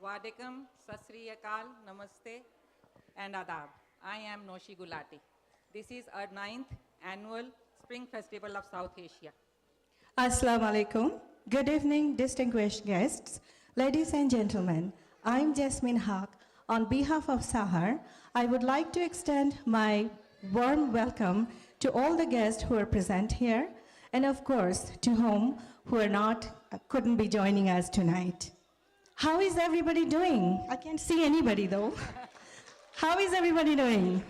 Wadikam, Sasri Akal, Namaste, and Adab. I am Noshi Gulati. This is our 9th annual Spring Festival of South Asia. Assalamu alaikum. Good evening, distinguished guests. Ladies and gentlemen, I'm Jasmine Haq. On behalf of SAHAHR, I would like to extend my warm welcome to all the guests who are present here, and of course, to whom who couldn't be joining us tonight. How is everybody doing? I can't see anybody though. How is everybody doing?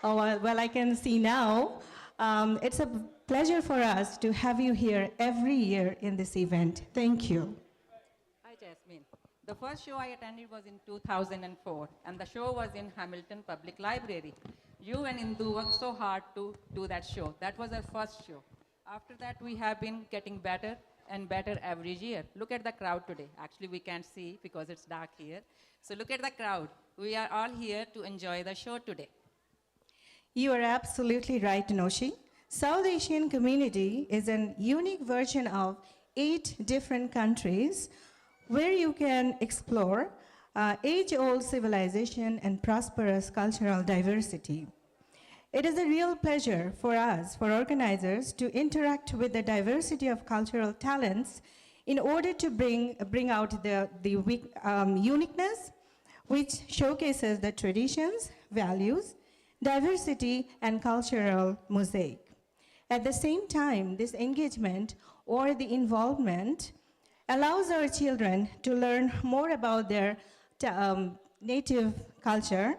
Oh, well, I can see now. It's a pleasure for us to have you here every year in this event. Thank you. Hi, Jasmine. The first show I attended was in 2004, and the show was in Hamilton Public Library. You and Indu worked so hard to do that show. That was our first show. After that, we have been getting better and better every year. Look at the crowd today. Actually, we can't see because it's dark here. So look at the crowd. We are all here to enjoy the show today. You are absolutely right, Noshi. South Asian community is a unique version of 8 different countries where you can explore age-old civilization and prosperous cultural diversity. It is a real pleasure for us, for organizers, to interact with the diversity of cultural talents in order to bring out the uniqueness, which showcases the traditions, values, diversity, and cultural mosaic. At the same time, this engagement or the involvement allows our children to learn more about their native culture,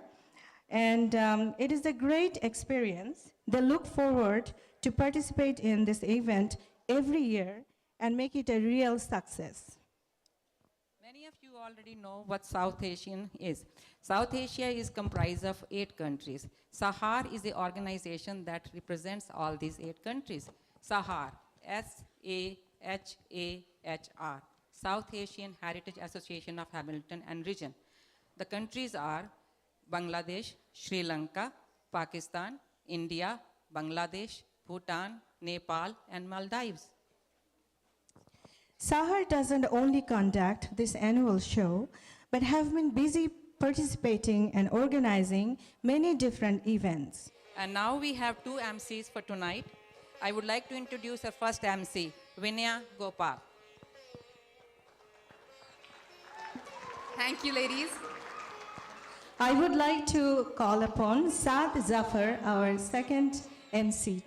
and it is a great experience. They look forward to participate in this event every year and make it a real success. Many of you already know what South Asian is. South Asia is comprised of 8 countries. SAHAHR is the organization that represents all these 8 countries. SAHAHR, S-A-H-A-H-R, South Asian Heritage Association of Hamilton and Region. The countries are Bangladesh, Sri Lanka, Pakistan, India, Bangladesh, Bhutan, Nepal, and Maldives. SAHAHR doesn't only conduct this annual show, but have been busy participating and organizing many different events. And now we have 2 MCs for tonight. I would like to introduce our first MC, Vinaya Gopal. Thank you, ladies. I would like to call upon Saad Zafar, our second MC.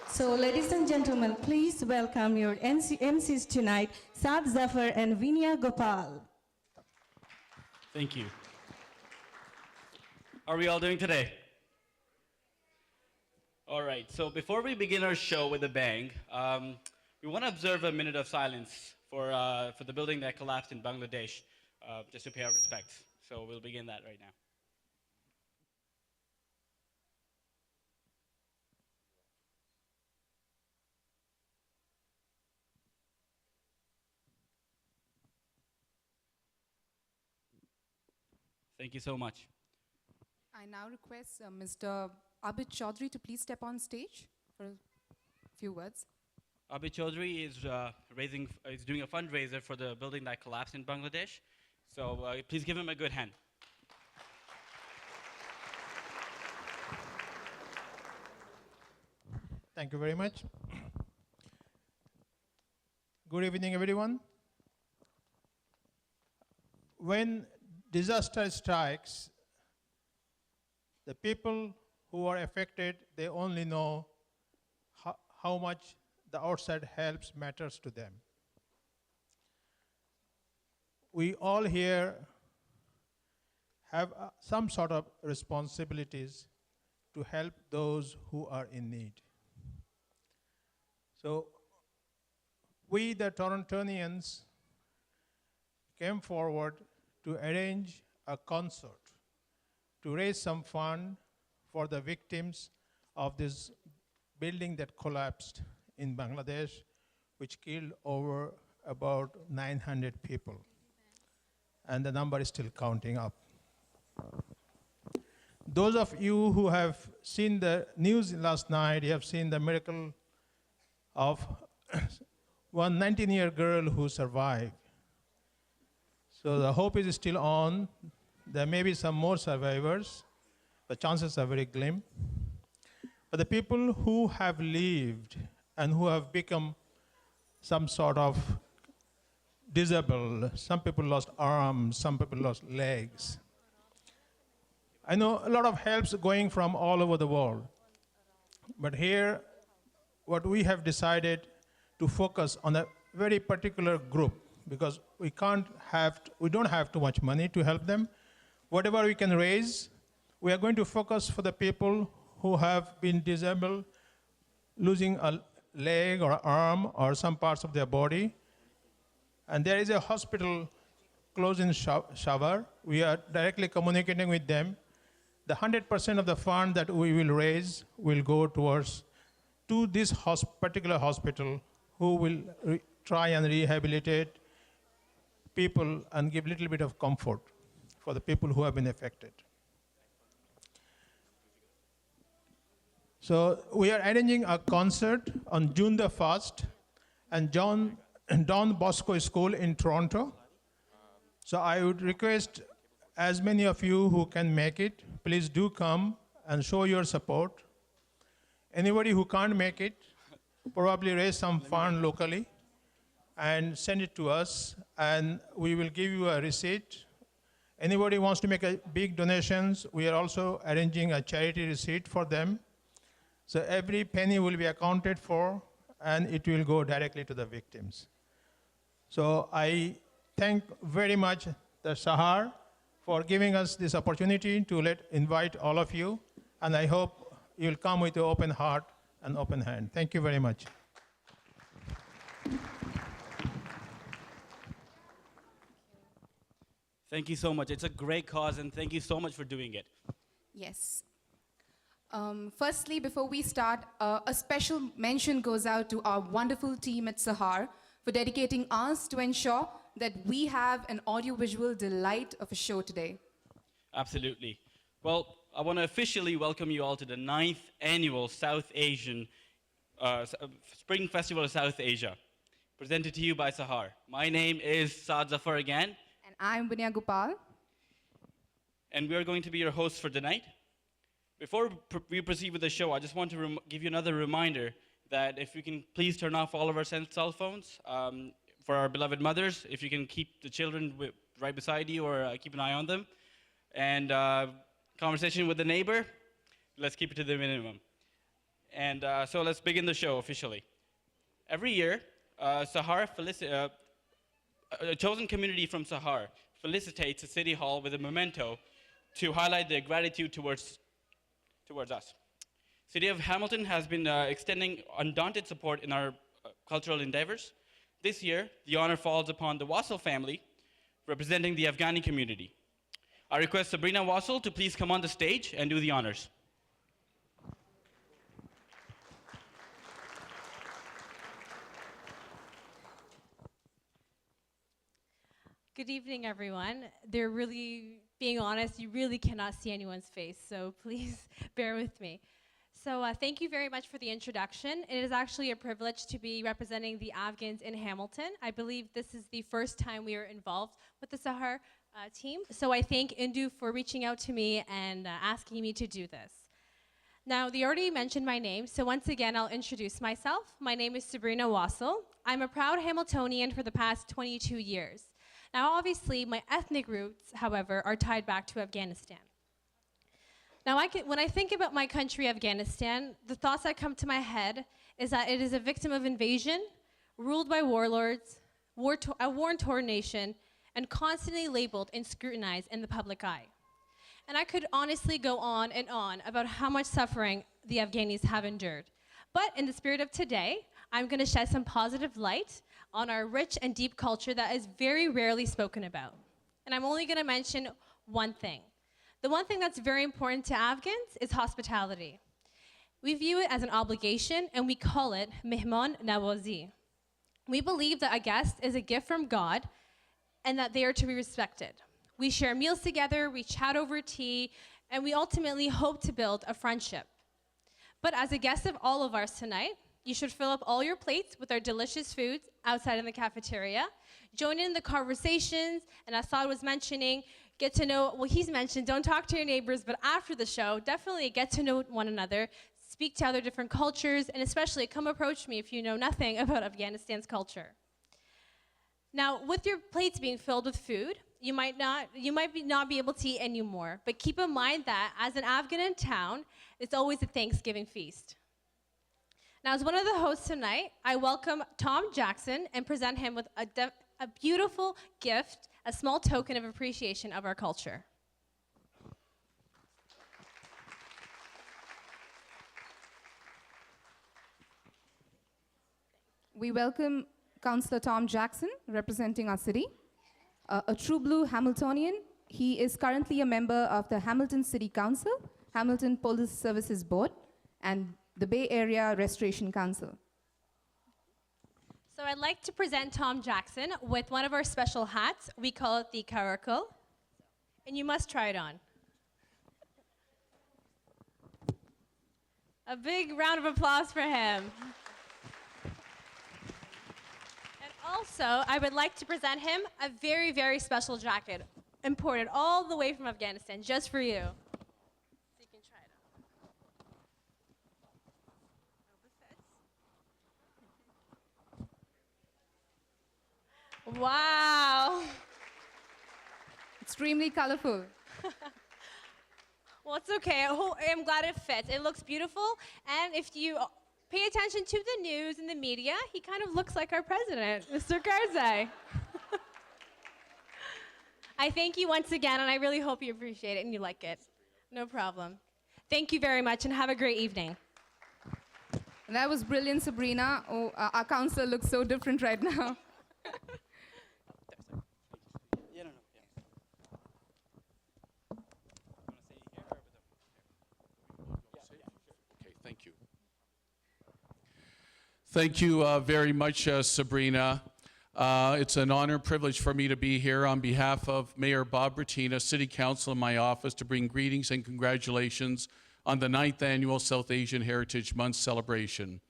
So, ladies and gentlemen, please welcome your MCs tonight, Saad Zafar and Vinaya Gopal. Thank you. How are we all doing today? All right, so before we begin our show with a bang, we want to observe a minute of silence for the building that collapsed in Bangladesh, just to pay our respects. So we'll begin that right now. Thank you so much. I now request Mr. Abid Chaudhary to please step on stage for a few words. Abid Chaudhary is doing a fundraiser for the building that collapsed in Bangladesh. So please give him a good hand. Thank you very much. Good evening, everyone. When disaster strikes, the people who are affected, they only know how much the outside helps matters to them. We all here have some sort of responsibilities to help those who are in need. So we, the Torontonians, came forward to arrange a concert to raise some fund for the victims of this building that collapsed in Bangladesh, which killed over about 900 people. And the number is still counting up. Those of you who have seen the news last night, you have seen the miracle of one 19-year girl who survived. So the hope is still on. There may be some more survivors. The chances are very glim. But the people who have lived and who have become some sort of disabled, some people lost arms, some people lost legs. I know a lot of helps going from all over the world. But here, what we have decided to focus on a very particular group, because we don't have too much money to help them. Whatever we can raise, we are going to focus for the people who have been disabled, losing a leg or arm or some parts of their body. And there is a hospital close in Shower. We are directly communicating with them. The 100% of the fund that we will raise will go towards to this particular hospital, who will try and rehabilitate people and give a little bit of comfort for the people who have been affected. So we are arranging a concert on June the 1st at Don Bosco School in Toronto. So I would request as many of you who can make it, please do come and show your support. Anybody who can't make it, probably raise some fund locally and send it to us, and we will give you a receipt. Anybody wants to make a big donations, we are also arranging a charity receipt for them. So every penny will be accounted for, and it will go directly to the victims. So I thank very much the SAHAHR for giving us this opportunity to invite all of you, and I hope you'll come with an open heart and open hand. Thank you very much. Thank you so much. It's a great cause, and thank you so much for doing it. Yes. Firstly, before we start, a special mention goes out to our wonderful team at SAHAHR for dedicating us to ensure that we have an audiovisual delight of a show today. Absolutely. Well, I want to officially welcome you all to the 9th annual South Asian Spring Festival of South Asia, presented to you by SAHAHR. My name is Saad Zafar again. And I'm Bunya Gopal. And we are going to be your hosts for tonight. Before we proceed with the show, I just want to give you another reminder that if you can please turn off all of our cell phones for our beloved mothers, if you can keep the children right beside you or keep an eye on them. And conversation with the neighbor, let's keep it to the minimum. And so let's begin the show officially. Every year, SAHAHR, a chosen community from SAHAHR felicitates the City Hall with a memento to highlight their gratitude towards us. City of Hamilton has been extending undaunted support in our cultural endeavors. This year, the honor falls upon the Wassel family, representing the Afghani community. I request Sabrina Wassel to please come on the stage and do the honors. Good evening, everyone. They're really, being honest, you really cannot see anyone's face, so please bear with me. So thank you very much for the introduction. It is actually a privilege to be representing the Afghans in Hamilton. I believe this is the first time we are involved with the SAHAHR team. So I thank Indu for reaching out to me and asking me to do this. Now, they already mentioned my name, so once again, I'll introduce myself. My name is Sabrina Wassel. I'm a proud Hamiltonian for the past 22 years. Now, obviously, my ethnic roots, however, are tied back to Afghanistan. Now, when I think about my country, Afghanistan, the thoughts that come to my head is that it is a victim of invasion, ruled by warlords, a war-torn nation, and constantly labeled and scrutinized in the public eye. And I could honestly go on and on about how much suffering the Afghanis have endured. But in the spirit of today, I'm going to shed some positive light on our rich and deep culture that is very rarely spoken about. And I'm only going to mention one thing. The one thing that's very important to Afghans is hospitality. We view it as an obligation, and we call it mehman nawazi. We believe that a guest is a gift from God and that they are to be respected. We share meals together, we chat over tea, and we ultimately hope to build a friendship. But as a guest of all of ours tonight, You should fill up all your plates with our delicious foods outside in the cafeteria. Join in the conversations, and as Saad was mentioning, get to know, well, he's mentioned, don't talk to your neighbors, but after the show, definitely get to know one another, speak to other different cultures, and especially come approach me if you know nothing about Afghanistan's culture. Now, with your plates being filled with food, you might not be able to eat anymore, but keep in mind that as an Afghan in town, it's always a Thanksgiving feast. Now, as one of the hosts tonight, I welcome Tom Jackson and present him with a beautiful gift, a small token of appreciation of our culture. We welcome Councillor Tom Jackson, representing our city. A true blue Hamiltonian, he is currently a member of the Hamilton City Council, Hamilton Police Services Board, and the Bay Area Restoration Council. So I'd like to present Tom Jackson with one of our special hats. We call it the Caracal, and you must try it on. A big round of applause for him. And also, I would like to present him a very, very special jacket, imported all the way from Afghanistan, just for you. So you can try it on. Wow. Extremely colorful. Well, it's okay. I'm glad it fits. It looks beautiful. And if you pay attention to the news and the media, he kind of looks like our president, Mr. Karzai. I thank you once again, and I really hope you appreciate it and you like it. No problem. Thank you very much, and have a great evening. And that was brilliant, Sabrina. Oh, our council looks so different right now. Thank you. Thank you very much, Sabrina. It's an honor and privilege for me to be here on behalf of Mayor Bob Bertina, City Council, in my office to bring greetings and congratulations on the 9th Annual South Asian Heritage Month celebration.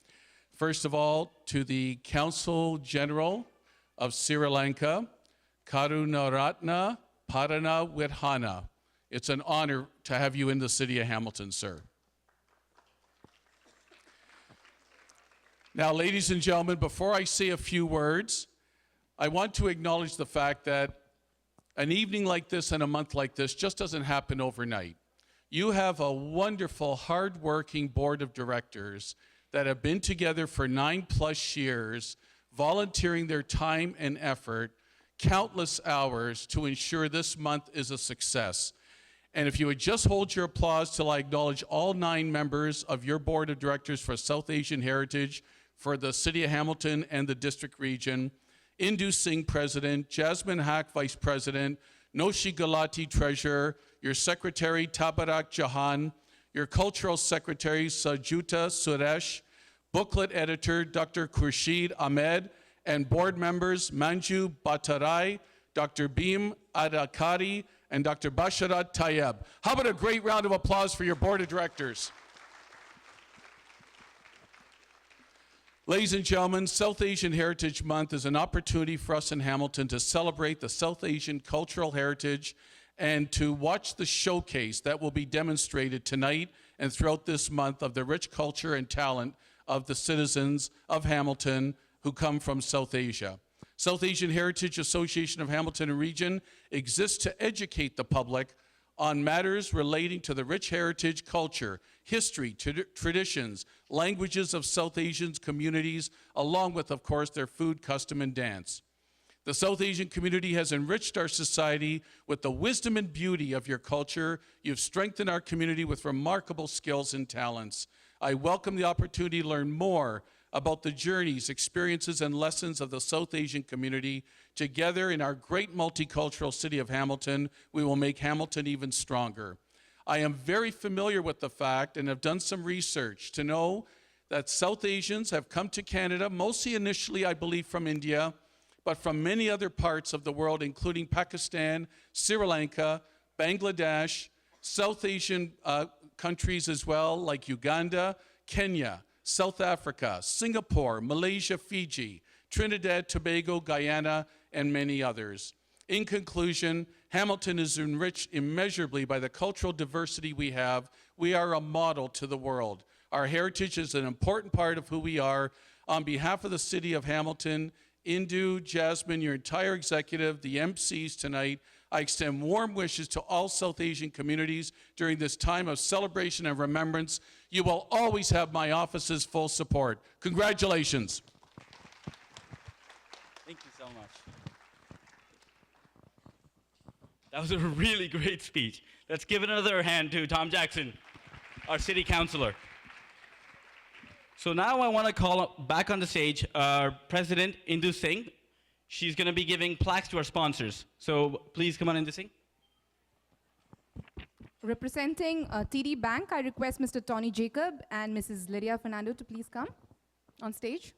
First of all, to the Council General of Sri Lanka, Karunaratna Parana Widhana. It's an honor to have you in the city of Hamilton, sir. Now, ladies and gentlemen, before I say a few words, I want to acknowledge the fact that an evening like this and a month like this just doesn't happen overnight. You have a wonderful, hard-working board of directors that have been together for 9+ years, volunteering their time and effort, countless hours to ensure this month is a success. And if you would just hold your applause till I acknowledge all 9 members of your board of directors for South Asian Heritage for the City of Hamilton and the District Region, Indu Singh, President, Jasmine Hack, Vice President, Noshi Galati, Treasurer, your Secretary, Tabarak Jahan, your Cultural Secretary, Sajuta Suresh, Booklet Editor, Dr. Khurshid Ahmed, and board members, Manju Batarai, Dr. Beam Adakari, and Dr. Basharat Tayeb. How about a great round of applause for your board of directors? Ladies and gentlemen, South Asian Heritage Month is an opportunity for us in Hamilton to celebrate the South Asian cultural heritage and to watch the showcase that will be demonstrated tonight and throughout this month of the rich culture and talent of the citizens of Hamilton who come from South Asia. South Asian Heritage Association of Hamilton and Region exists to educate the public on matters relating to the rich heritage, culture, history, traditions, languages of South Asian communities, along with, of course, their food, custom, and dance. The South Asian community has enriched our society with the wisdom and beauty of your culture. You've strengthened our community with remarkable skills and talents. I welcome the opportunity to learn more about the journeys, experiences, and lessons of the South Asian community. Together in our great multicultural city of Hamilton, we will make Hamilton even stronger. I am very familiar with the fact and have done some research to know that South Asians have come to Canada, mostly initially, I believe, from India, but from many other parts of the world, including Pakistan, Sri Lanka, Bangladesh, South Asian countries as well, like Uganda, Kenya, South Africa, Singapore, Malaysia, Fiji, Trinidad, Tobago, Guyana, and many others. In conclusion, Hamilton is enriched immeasurably by the cultural diversity we have. We are a model to the world. Our heritage is an important part of who we are. On behalf of the city of Hamilton, Indu, Jasmine, your entire executive, the MCs tonight, I extend warm wishes to all South Asian communities during this time of celebration and remembrance. You will always have my office's full support. Congratulations. Thank you so much. That was a really great speech. Let's give another hand to Tom Jackson, our city councilor. So now I want to call back on the stage our president, Indu Singh. She's going to be giving plaques to our sponsors. So please come on, Indu Singh. Representing TD Bank, I request Mr. Tony Jacob and Mrs. Lydia Fernando to please come on stage.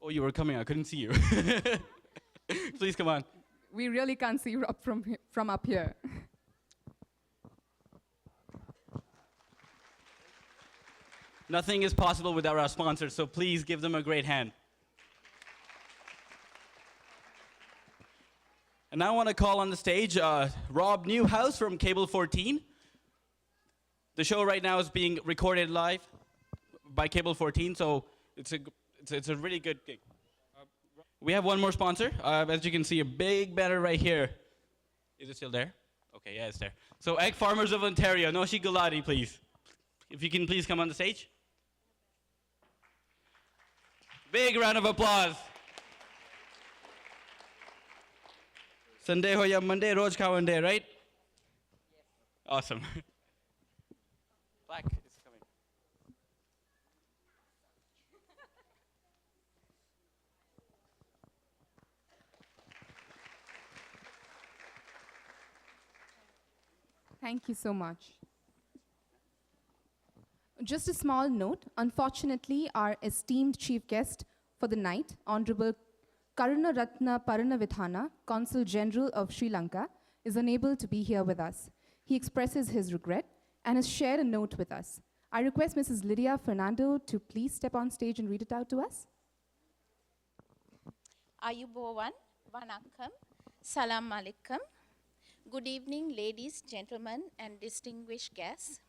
Oh, you were coming. I couldn't see you. Please come on. We really can't see Rob from up here. Nothing is possible without our sponsors, so please give them a great hand. And now I want to call on the stage Rob Newhouse from Cable 14. The show right now is being recorded live by Cable 14, so it's a really good gig. We have one more sponsor. As you can see, a big banner right here. Is it still there? Okay, yeah, it's there. So Egg Farmers of Ontario, Noshi Gulati, please. If you can please come on the stage. Big round of applause. Sunday ho ya Monday, Roj Khawan Day, right? Yes. Awesome. Black is coming. Thank you so much. Just a small note, unfortunately, our esteemed chief guest for the night, Honorable Karunaratna Paranavithana, Consul General of Sri Lanka, is unable to be here with us. He expresses his regret and has shared a note with us. I request Mrs. Lydia Fernando to please step on stage and read it out to us. Ayubowan, Vanakkam, Salam Alaikum. Good evening, ladies, gentlemen, and distinguished guests.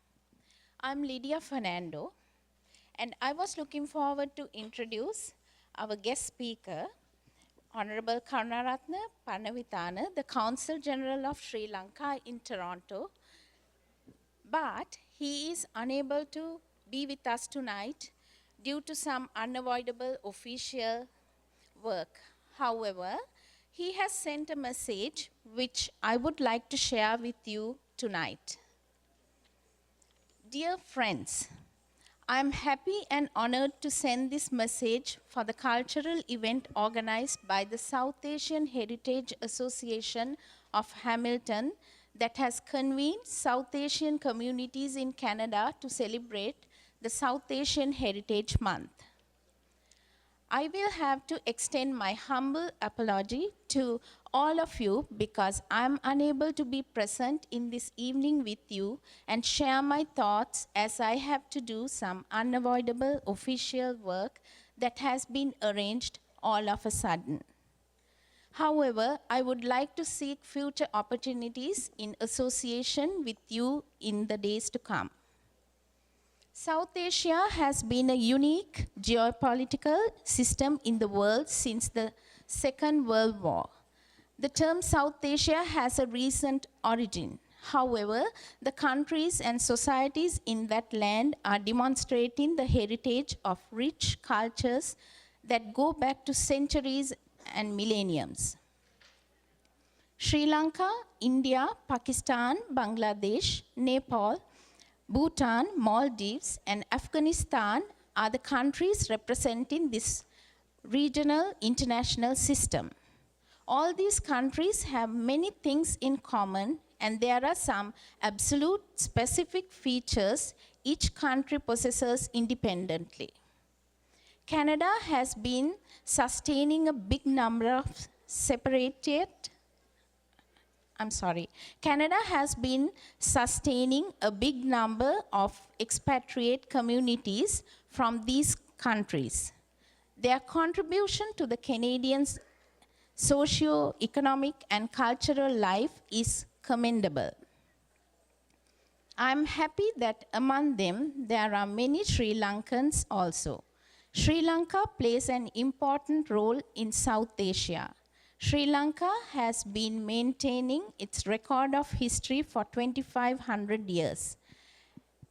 I'm Lydia Fernando, and I was looking forward to introduce our guest speaker, Honorable Karunaratna Paranavithana, the Consul General of Sri Lanka in Toronto, but he is unable to be with us tonight due to some unavoidable official work. However, he has sent a message which I would like to share with you tonight. Dear friends, I am happy and honored to send this message for the cultural event organized by the South Asian Heritage Association of Hamilton that has convened South Asian communities in Canada to celebrate the South Asian Heritage Month. I will have to extend my humble apology to all of you because I am unable to be present in this evening with you and share my thoughts as I have to do some unavoidable official work that has been arranged all of a sudden. However, I would like to seek future opportunities in association with you in the days to come. South Asia has been a unique geopolitical system in the world since the Second World War. The term South Asia has a recent origin. However, the countries and societies in that land are demonstrating the heritage of rich cultures that go back to centuries and millenniums. Sri Lanka, India, Pakistan, Bangladesh, Nepal, Bhutan, Maldives, and Afghanistan are the countries representing this regional international system. All these countries have many things in common, and there are some absolute specific features each country possesses independently. Canada has been sustaining a big number of Canada has been sustaining a big number of expatriate communities from these countries. Their contribution to the Canadians' socio-economic and cultural life is commendable. I'm happy that among them there are many Sri Lankans also. Sri Lanka plays an important role in South Asia. Sri Lanka has been maintaining its record of history for 2,500 years,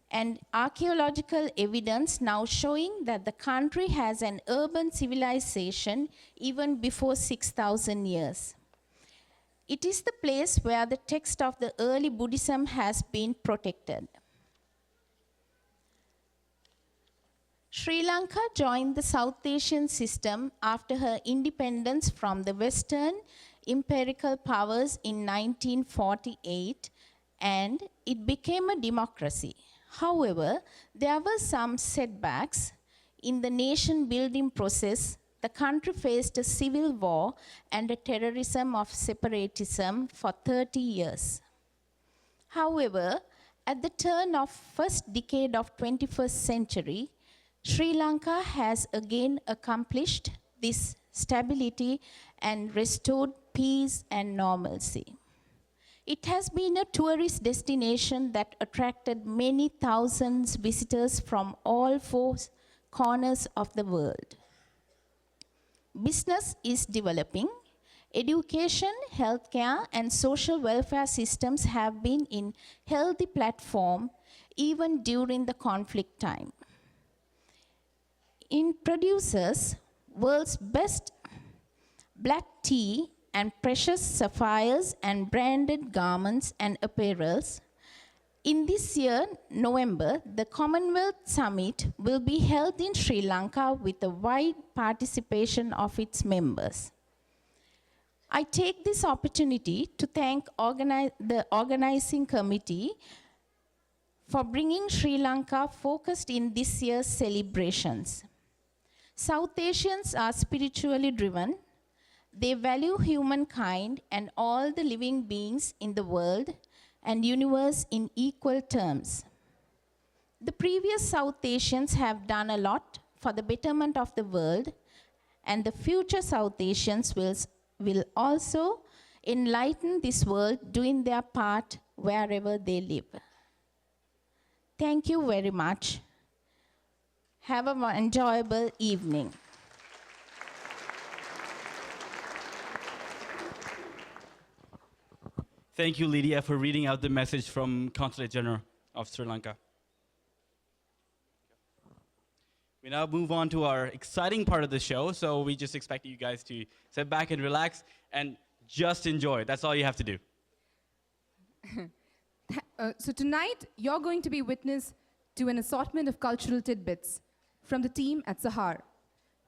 and archaeological evidence now showing that the country has an urban civilization even before 6,000 years. It is the place where the text of the early Buddhism has been protected. Sri Lanka joined the South Asian system after her independence from the Western imperial powers in 1948, and it became a democracy. However, there were some setbacks in the nation-building process. The country faced a civil war and a terrorism of separatism for 30 years. However, at the turn of first decade of 21st century, Sri Lanka has again accomplished this stability and restored peace and normalcy. It has been a tourist destination that attracted many thousands visitors from all four corners of the world. Business is developing. Education, healthcare, and social welfare systems have been in healthy platform even during the conflict time. It produces world's best black tea and precious sapphires and branded garments and apparels. In this year, November, the Commonwealth Summit will be held in Sri Lanka with a wide participation of its members. I take this opportunity to thank the organizing committee for bringing Sri Lanka focused in this year's celebrations. South Asians are spiritually driven. They value humankind and all the living beings in the world and universe in equal terms. The previous South Asians have done a lot for the betterment of the world, and the future South Asians will also enlighten this world doing their part wherever they live. Thank you very much. Have an enjoyable evening. Thank you, Lydia, for reading out the message from Consulate General of Sri Lanka. We now move on to our exciting part of the show, so we just expect you guys to sit back and relax and just enjoy. That's all you have to do. So tonight, you're going to be witness to an assortment of cultural tidbits from the team at SAHAHR.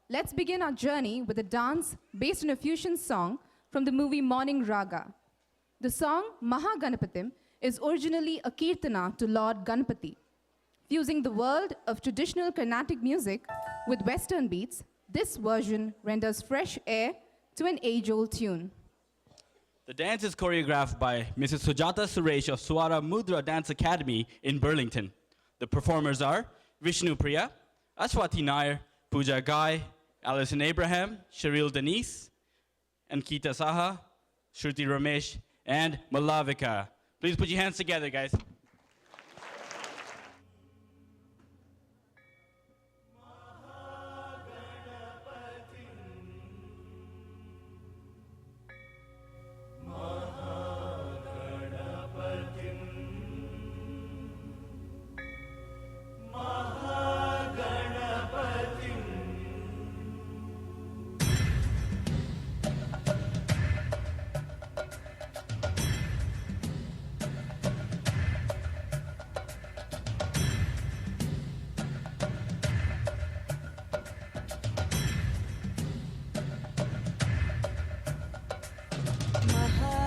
Let's begin our journey with a dance based on a fusion song from the movie Morning Raga. The song Mahaganapatim is originally a kirtana to Lord Ganapati. Fusing the world of traditional Carnatic music with Western beats, this version renders fresh air to an age-old tune. The dance is choreographed by Mrs. Sujata Suresh of Swara Mudra Dance Academy in Burlington. The performers are Vishnu Priya, Aswati Nair, Pooja Gai, Alison Abraham, Sharil Denise, Ankita Saha, Shruti Ramesh, and Malavika. Please put your hands together, guys.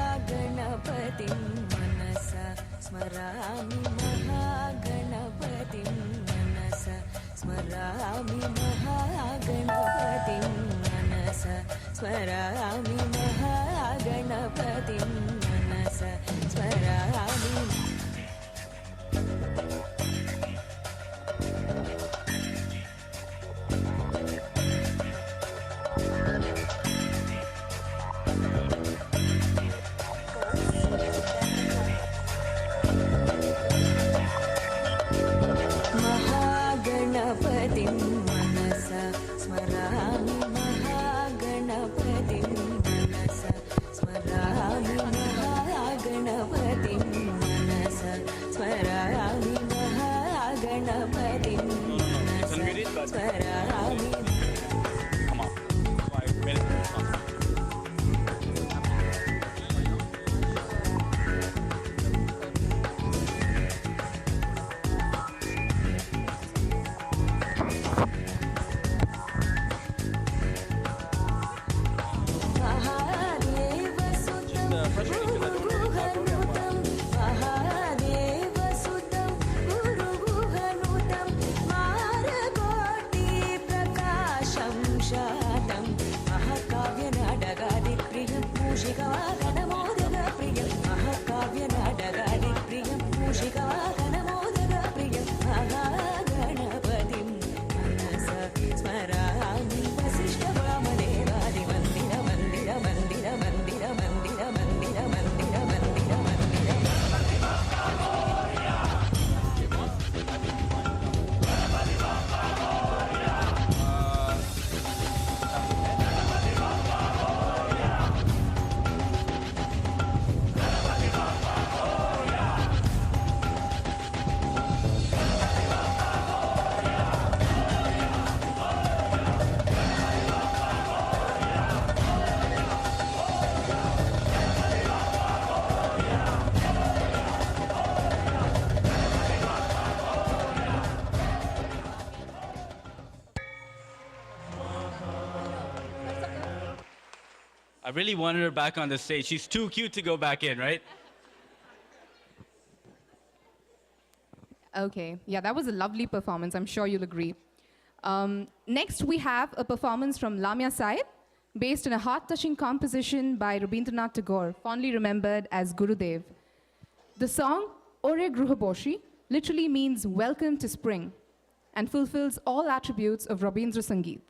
महागणपतिं मनसा स्मरामि महागणपतिं गणपतिं मनसा स्मरामि महागणपतिं मनसा स्मरामि महागणपतिं मनसा स्मरामि महागणपतिं मनसा स्मरामि महागणपतिं मनसा स्मरामि महागणपतिं मनसा स्मरामि महागणपतिं मनसा स्मरामि Come on. 5 minutes. महादेवसुतं गुरुगुहनुतं महादेवसुतं गुरुगुहनुतं मारकोटिप्रकाशं शातं महाकाव्यनाटकादिप्रियं मूषिकवाहनमोदकप्रियं महाकाव्यनाटकादिप्रियं मूषिकवाहनमोदकप्रियं महागणपतिं मनसा स्मरामि वसिष्ठवामदेवादिमन्दिर मन्दिर मन्दिर मन्दिर मन्दिर मन्दिर मन्दिर मन्दिर मन्दिर I really wanted her back on the stage. She's too cute to go back in, right? Okay, yeah, that was a lovely performance. I'm sure you'll agree. Next, we have a performance from Lamia Said, based on a heart-touching composition by Rabindranath Tagore, fondly remembered as Gurudev. The song, Ore Gruhaboshi, literally means welcome to spring and fulfills all attributes of Rabindra Sangeet.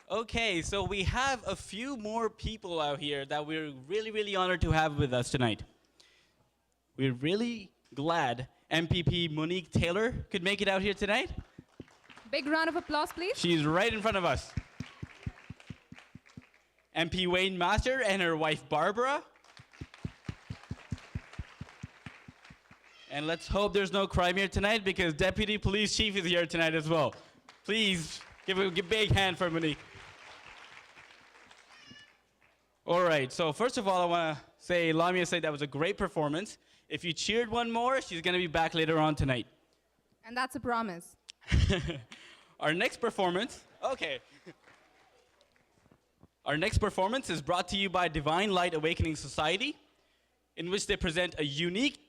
Okay, so we have a few more people out here that we're really, really honored to have with us tonight. We're really glad MPP Monique Taylor could make it out here tonight. Big round of applause, please. She's right in front of us. MP Wayne Master and her wife Barbara. And let's hope there's no crime here tonight because Deputy Police Chief is here tonight as well. Please give a big hand for Monique. All right, so first of all, I want to say, Lamia said that was a great performance. If you cheered one more, she's going to be back later on tonight. And that's a promise. Our next performance, okay. Our next performance is brought to you by Divine Light Awakening Society, in which they present a unique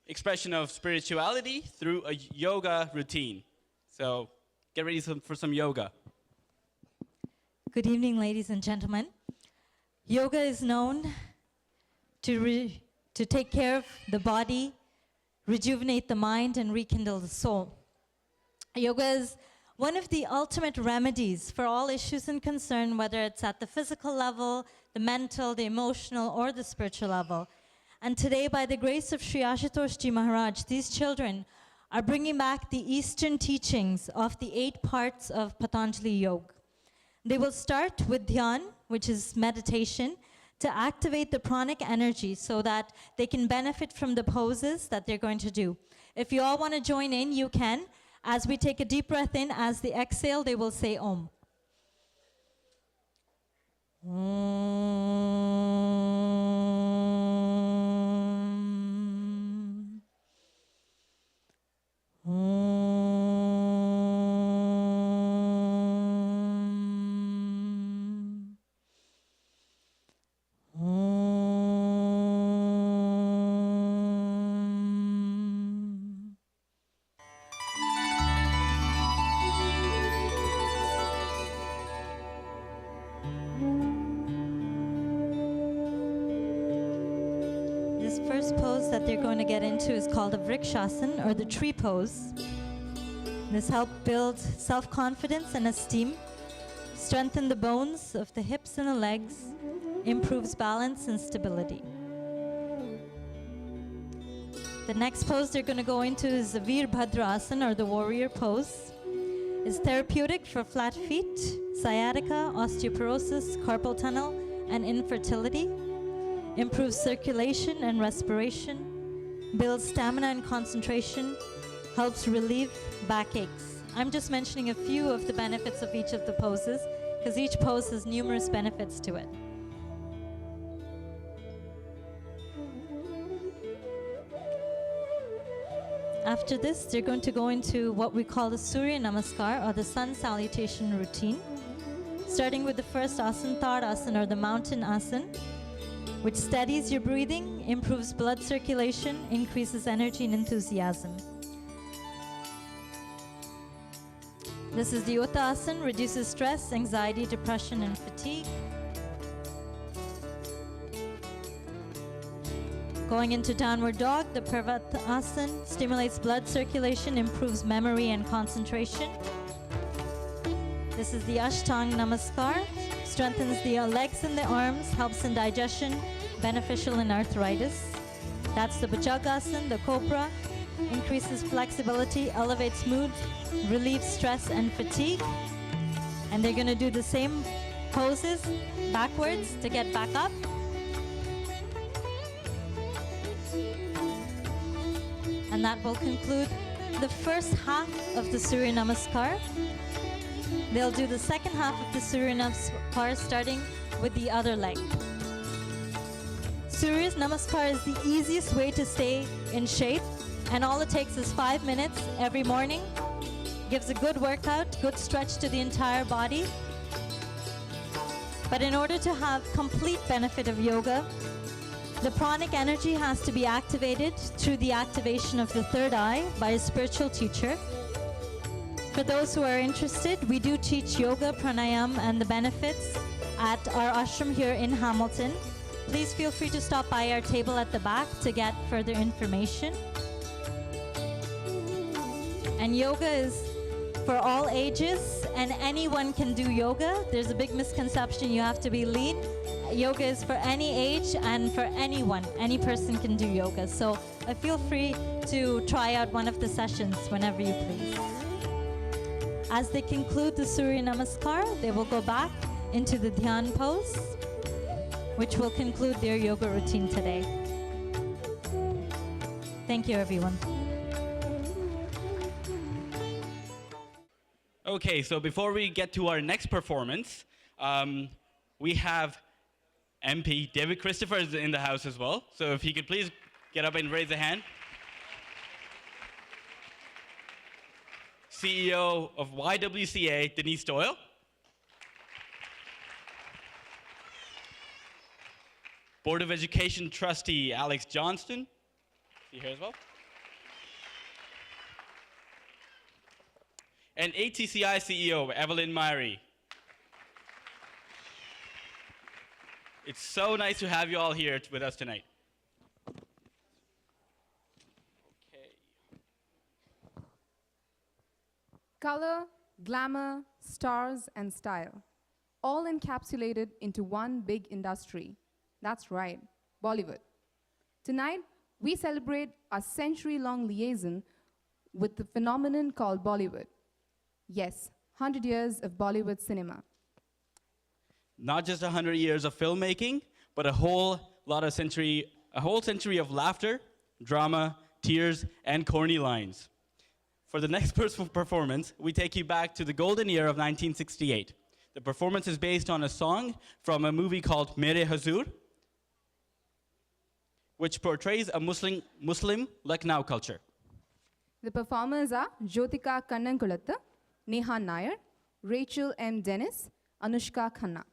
expression of spirituality through a yoga routine. So get ready for some yoga. Good evening, ladies and gentlemen. Yoga is known to take care of the body, rejuvenate the mind, and rekindle the soul. Yoga is one of the ultimate remedies for all issues and concern, whether it's at the physical level, the mental, the emotional, or the spiritual level. And today, by the grace of Sri Ashutosh Ji Maharaj, these children are bringing back the Eastern teachings of the 8 parts of Patanjali Yoga. They will start with dhyan, which is meditation, to activate the pranic energy so that they can benefit from the poses that they're going to do. If you all want to join in, you can. As we take a deep breath in, as they exhale, they will say Om. Om. Om. This first pose that they're going to get into is called a Vrikshasana, or the tree pose. This helps build self-confidence and esteem, strengthen the bones of the hips and the legs, improves balance and stability. The next pose they're going to go into is the Veerbhadrasana, or the warrior pose. It's therapeutic for flat feet, sciatica, osteoporosis, carpal tunnel, and infertility. Improves circulation and respiration, builds stamina and concentration, helps relieve backaches. I'm just mentioning a few of the benefits of each of the poses because each pose has numerous benefits to it. After this, they're going to go into what we call the Surya Namaskar, or the sun salutation routine, starting with the first asana, Tadasana, or the mountain asana, which steadies your breathing, improves blood circulation, increases energy and enthusiasm. This is the Uttasana, reduces stress, anxiety, depression, and fatigue. Going into downward dog, the Parvatasana stimulates blood circulation, improves memory and concentration. This is the Ashtanga Namaskar, strengthens the legs and the arms, helps in digestion, beneficial in arthritis. That's the Bhujagasana, the Cobra, increases flexibility, elevates mood, relieves stress and fatigue. And they're going to do the same poses backwards to get back up. And that will conclude the first half of the Surya Namaskar. They'll do the second half of the Surya Namaskar starting with the other leg. Surya Namaskar is the easiest way to stay in shape, and all it takes is 5 minutes every morning. Gives a good workout, good stretch to the entire body. But in order to have complete benefit of yoga, the pranic energy has to be activated through the activation of the third eye by a spiritual teacher. For those who are interested, we do teach yoga, pranayam, and the benefits at our ashram here in Hamilton. Please feel free to stop by our table at the back to get further information. And yoga is for all ages, and anyone can do yoga. There's a big misconception you have to be lean. Yoga is for any age and for anyone. Any person can do yoga. So feel free to try out one of the sessions whenever you please. As they conclude the Surya Namaskar, they will go back into the Dhyan pose, which will conclude their yoga routine today. Thank you, everyone. Okay, so before we get to our next performance, we have MP David Christopher is in the house as well. So if he could please get up and raise a hand. CEO of YWCA, Denise Doyle. Board of Education Trustee, Alex Johnston. Is he here as well? And ATCI CEO, Evelyn Myrie. It's so nice to have you all here with us tonight. Color, glamour, stars, and style, all encapsulated into one big industry. That's right, Bollywood. Tonight, we celebrate our century-long liaison with the phenomenon called Bollywood. Yes, 100 years of Bollywood cinema. Not just 100 years of filmmaking, but a whole century of laughter, drama, tears, and corny lines. For the next performance, we take you back to the golden year of 1968. The performance is based on a song from a movie called Mere Hazur, which portrays a Muslim Lucknow culture. The performers are Jyotika Kannankulattu, Neha Nair, Rachel M. Dennis, Anushka Khanna.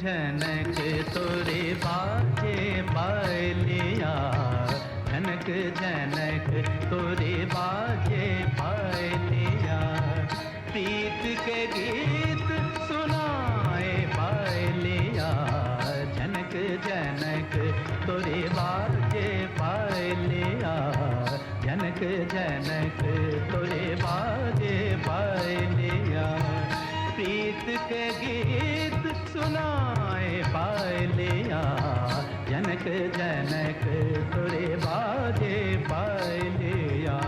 झनक तोरे बाजे बालिया झनक झनक तोरे बाजे बालिया प्रीत के गीत सुनाए बालिया झनक झनक तोरे बाजे बालिया झनक झनक तोरे बाजे बालिया प्रीत के गीत सुनाए बालिया जनक जनक तोरे बाजे Ballia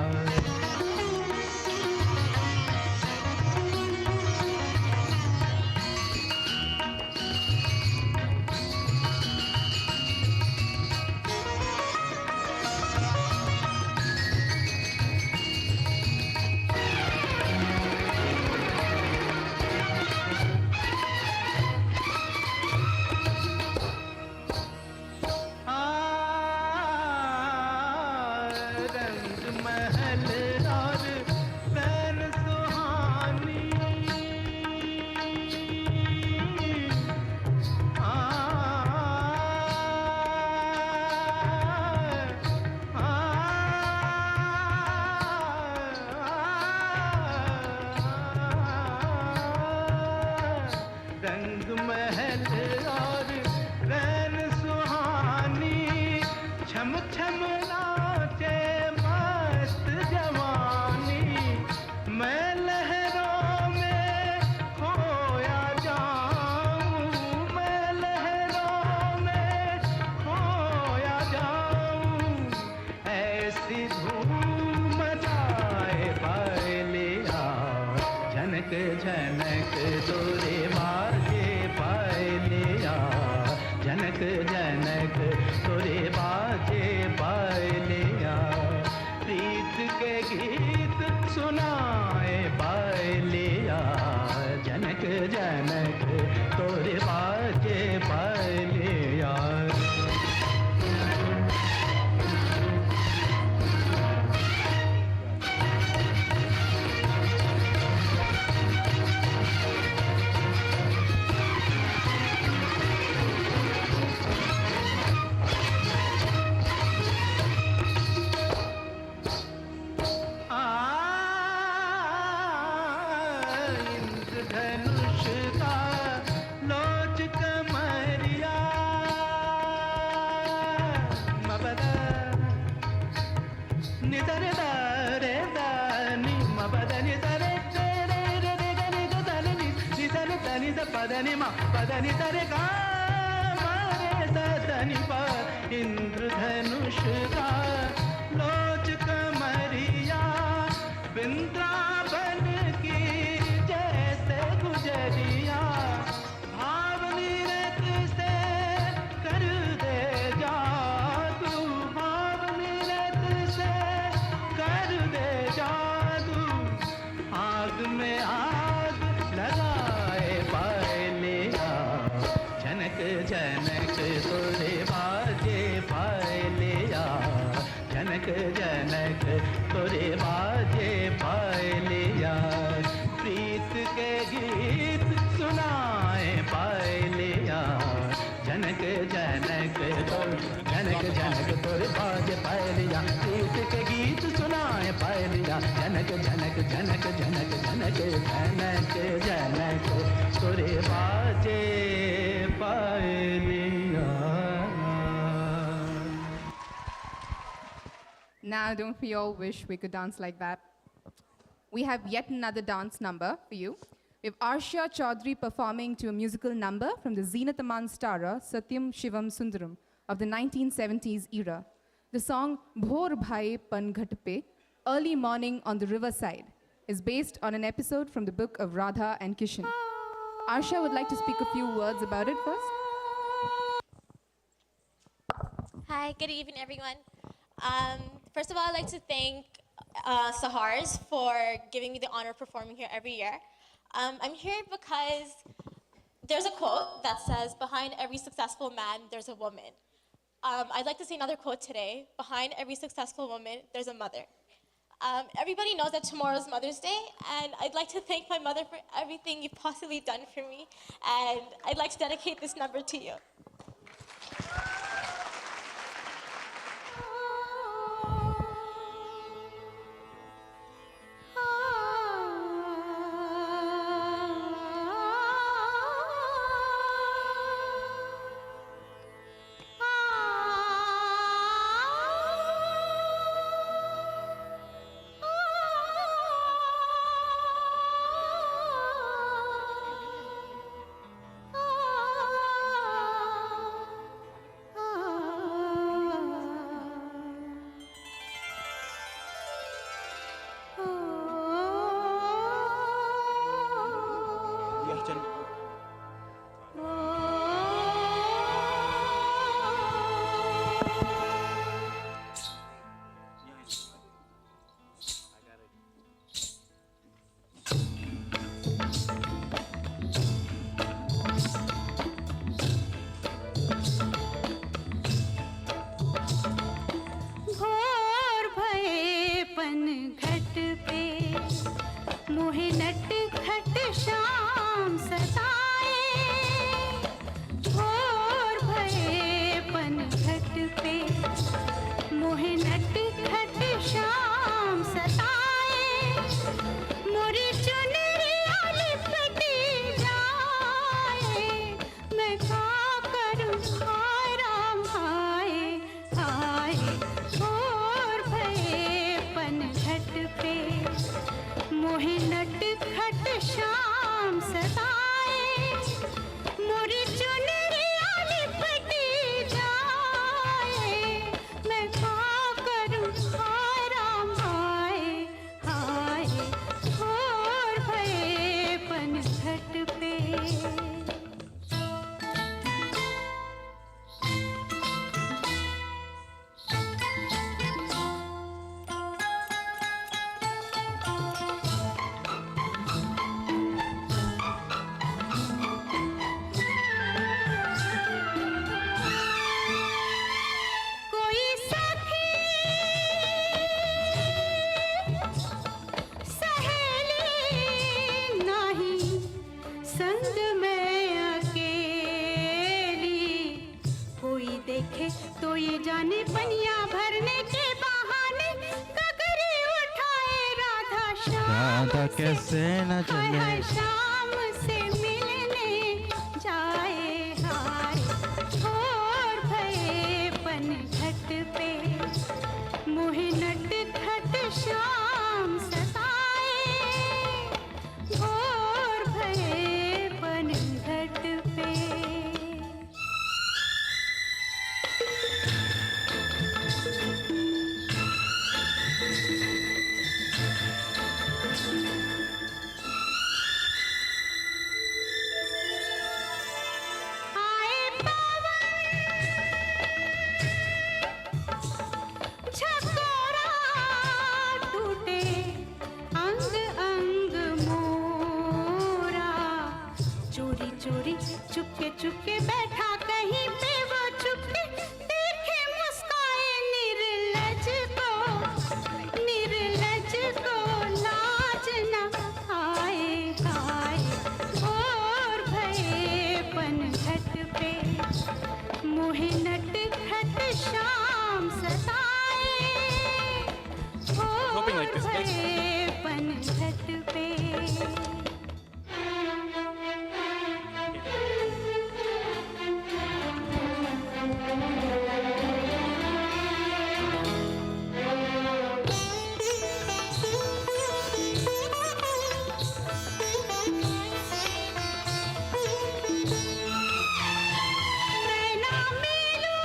ni da re da re da ni ma pa da ni da re re re re re ga ni da da ni da re da ni da pa da ni ma pa da ni da re ga ma re da da ni pa इंद्रधनुष का लोच कमरिया वृंदावन की जैसे गुजरिया भावनी रत से कर दे जादू भावनी रत से कर दे जादू आग में आग लगाए पायलिया जनक जनक तोरे बाजे पायलिया जनक जनक तोरे बाजे पायलिया प्रीत के गीत सुनाए पायलिया जनक जनक तोरे बाजे पायलिया प्रीत के गीत सुनाए पायलिया जनक जनक जनक जनक जनक जनक जनक तोरे बाजे पायलिया. Now, don't we all wish we could dance like that? We have yet another dance number for you. We have Arsha Chaudhary performing to a musical number from the Zenathaman Stara Satyam Shivam Sundaram of the 1970s era. The song Bhor Bhai Pan Ghat Pe, Early Morning on the Riverside, is based on an episode from the book of Radha and Kishan. Arsha would like to speak a few words about it first. Hi, good evening, everyone. First of all, I'd like to thank SAHAHRs for giving me the honor of performing here every year. I'm here because there's a quote that says, behind every successful man, there's a woman. I'd like to say another quote today. Behind every successful woman, there's a mother. Everybody knows that tomorrow is Mother's Day, and I'd like to thank my mother for everything you've possibly done for me, and I'd like to dedicate this number to you. Radha कैसे न चले शाम से मिलने जाए हाय और भये पन घट पे मोहे नट शाम सताए घोर भये पनघट पे आए झकोरा टूटे अंग अंग मोरा चोरी चोरी चुपके चुपके बैठा कहीं पे वो चुपके देखे मुस्काए निर्लज को लाज न आए आए और भये पनघट पे मोहे नट खट शाम सताए Hoping like this, guys. भये पनघट पे नैना मेलू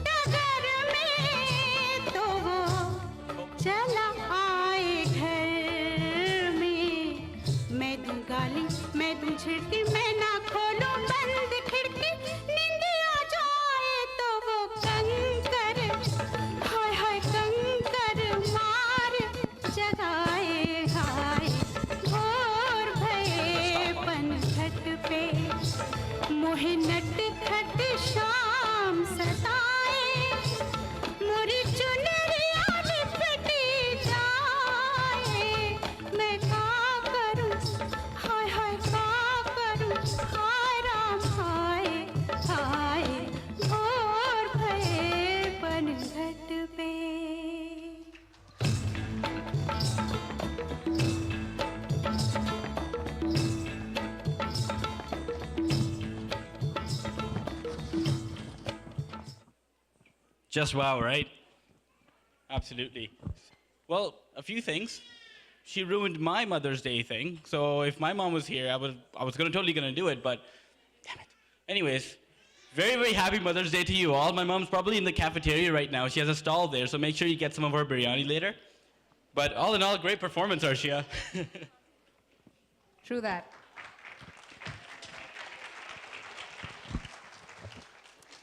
डगर में तो वो चला आए घर में मैं दूं गाली मैं दूं झिड़की मैं ना खोलूं बंद खिड़की नींद आ जाए तो वो कंकर हाय हाय कंकर मार जगाए हाय घोर भये पनघट पे मोहे नट खट शाम सताए मोरी चुनरिया लिपटी जाए मैं का करूं हाय हाय का करूं हाय राम हाय हाय घोर भये पनघट पे Just wow, right? Absolutely. Well, a few things. She ruined my Mother's Day thing. So if my mom was here, I was totally gonna do it, but damn it. Anyways, very, very happy Mother's Day to you all. My mom's probably in the cafeteria right now. She has a stall there, so make sure you get some of her biryani later. But all in all, great performance, Arshia. True that.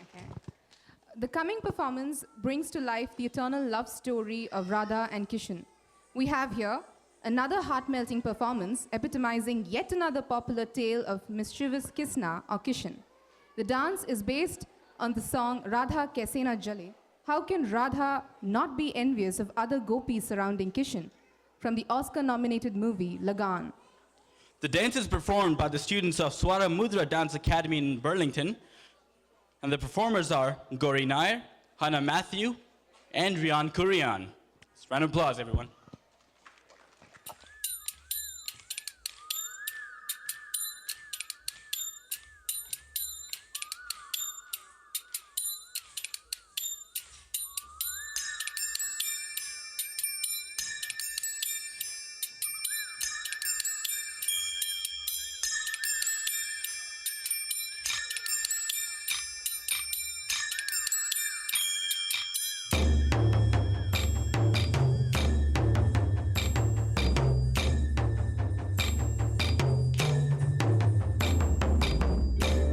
Okay. The coming performance brings to life the eternal love story of Radha and Kishan. We have here another heart-melting performance epitomizing yet another popular tale of mischievous Kisna or Kishan. The dance is based on the song Radha Kaise Na Jale. How can Radha not be envious of other gopis surrounding Kishan? From the Oscar-nominated movie Lagan. The dance is performed by the students of Swara Mudra Dance Academy in Burlington. And the performers are Gauri Nair, Hannah Matthew, and Rian Kurian. Round of applause, everyone.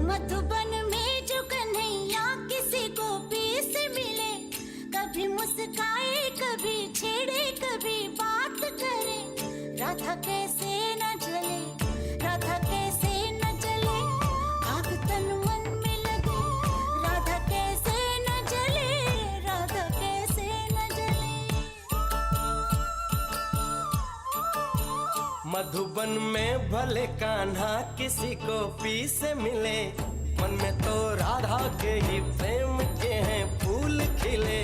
Madhuban में जो कन्हैया किसी गोपी से मिले कभी मुस्काए कभी छेड़े कभी बात करे राधा कैसे न जले राधा कैसे न जले आग तन मन में लगे राधा कैसे न जले राधा कैसे न जले मधुबन में भले कान्हा किसी को पी से मिले मन में तो राधा के ही प्रेम के हैं फूल खिले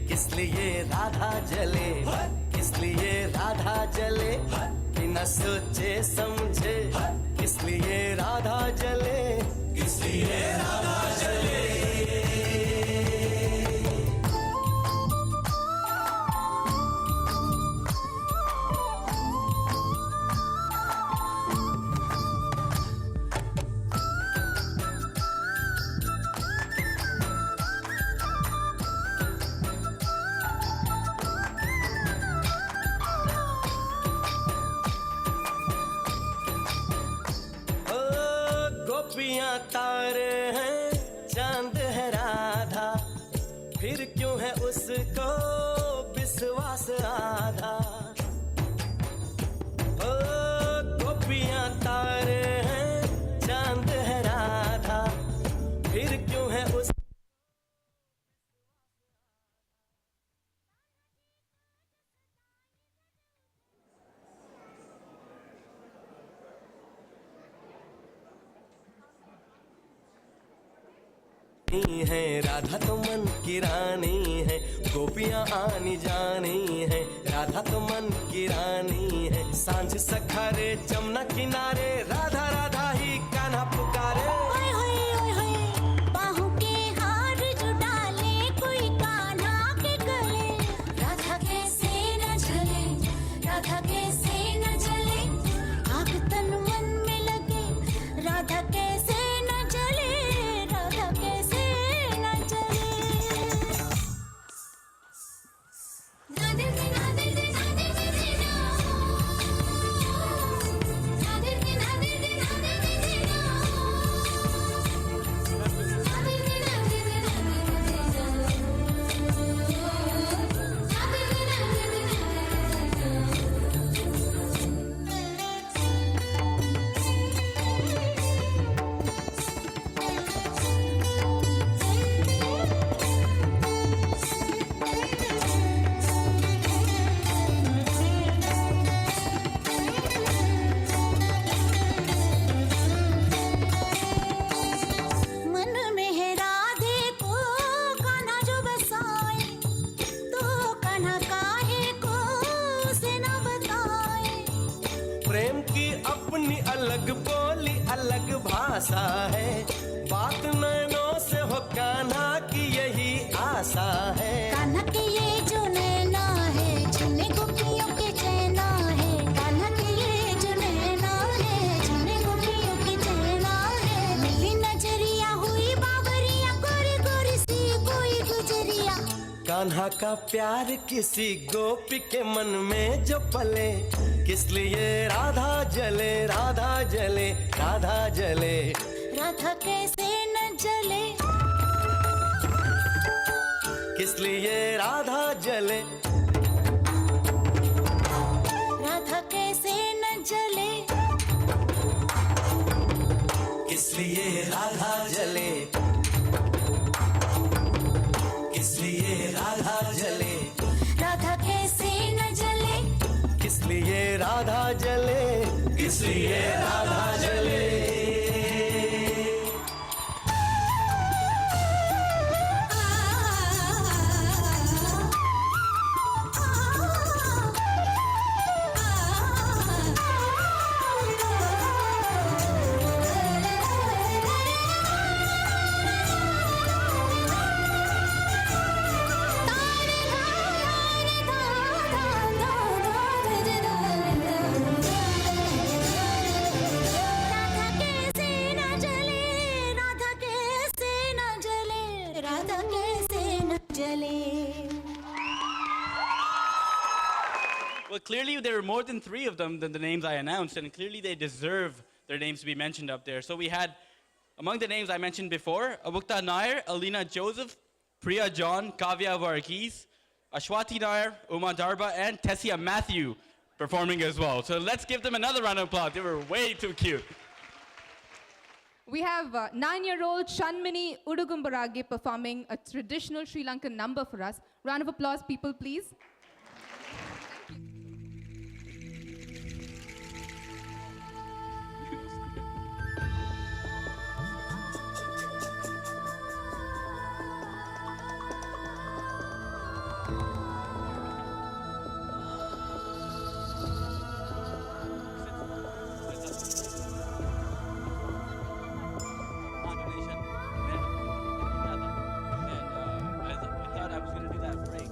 किस लिए राधा जले किस लिए राधा जले बिना सोचे समझे किस लिए राधा जले किस लिए राधा जले तारे हैं चांद है राधा, फिर क्यों है उसको विश्वास आधा। ओ गोपियां तारे हैं चांद है राधा, फिर क्यों है उस है। राधा तो मन की रानी है, गोपियां आनी जानी है। राधा तो मन की रानी है, सांझ सखारे जमुना किनारे राधा राधा ही कान्हा पुकारे। ओए होए ओए होए, बाहों के हार जो डाले कोई कान्हा के गले। राधा कैसे न जले, राधा कैसे न जले, आग तन मन में लगे। राधा कैसे न जले, राधा कैसे न जले। राधे राधे राधे राधे राधे राधे राधे राधे मन में है राधे को कान्हा जो बसाए, तो कान्हा काहे को उसे न बताए। प्रेम की अपनी अलग बोली अलग भाषा है, बात नैनों से हो कान्हा की यही आशा है। कान्हा के ये जो नैना है, जिन्हें गोपियों के चैना है। कान्हा के ये जो नैना है, जिन्हें गोपियों के चैना है। मिली नजरिया हुई बावरिया, गोरी गोरी सी कोई गुजरिया। कान्हा का प्यार किसी गोपी के मन में जो पले, किस लिए राधा जले राधा जले राधा जले। राधा कैसे न जले, किस लिए राधा जले, राधा कैसे न जले। किस लिए राधा जले, किस लिए राधा जले, राधा कैसे न जले, किस लिए राधा जले, किस लिए राधा जले। राधा कैसे न जले, राधा कैसे न जले, राधा कैसे न जले। Well, clearly there were more than 3 of them than the names I announced, and clearly they deserve their names to be mentioned up there. So we had, among the names I mentioned before, Abukta Nair, Alina Joseph, Priya John, Kavya Varghese, Ashwati Nair, Uma Darba, and Tessia Matthew performing as well. So let's give them another round of applause. They were way too cute. We have 9-year-old Shanmini Udugumbarage performing a traditional Sri Lankan number for us. Round of applause, people, please. I thought I was going to do that break.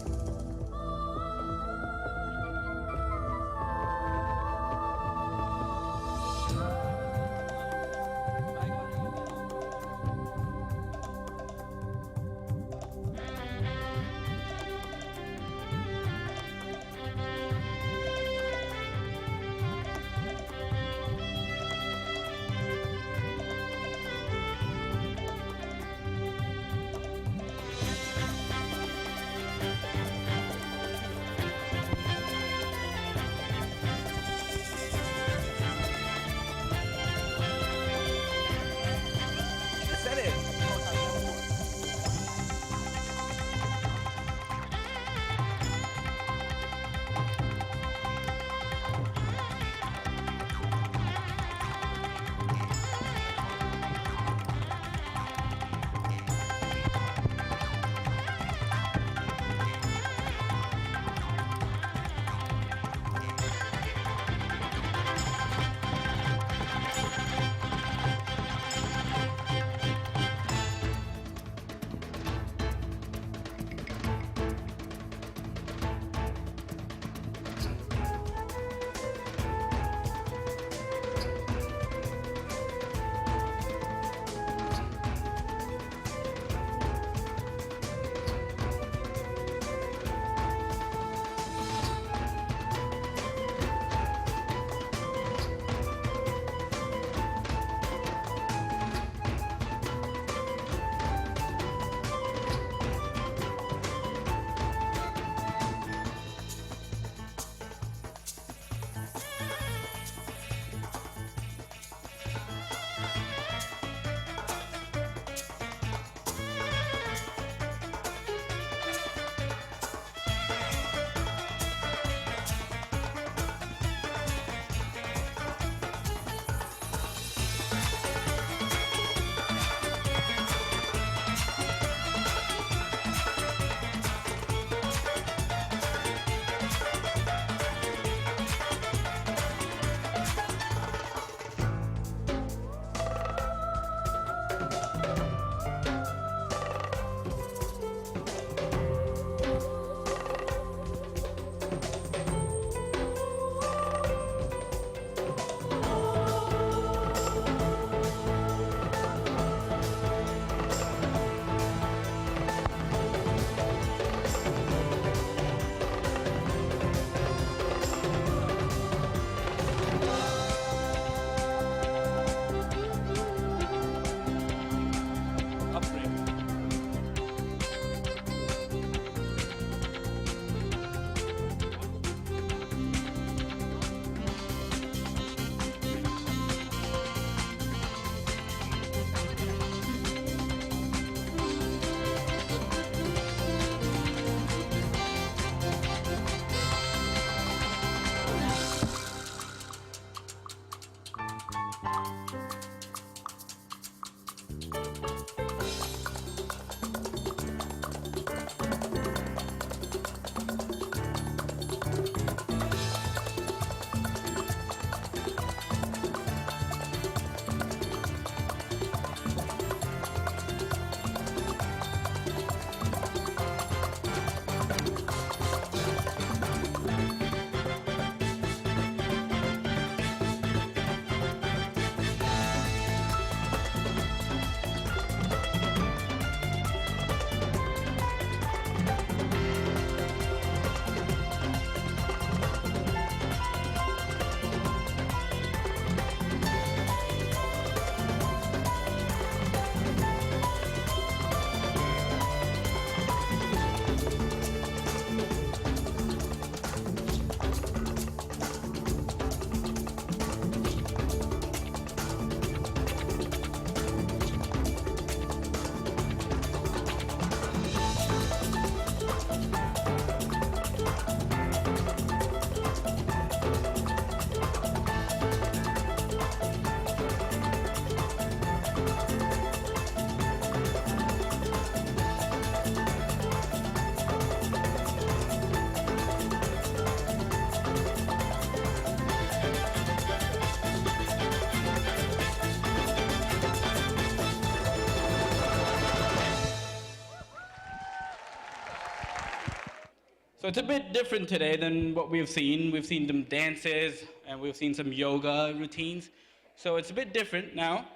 So it's a bit different today than what we've seen. We've seen some dances and we've seen some yoga routines. So it's a bit different now.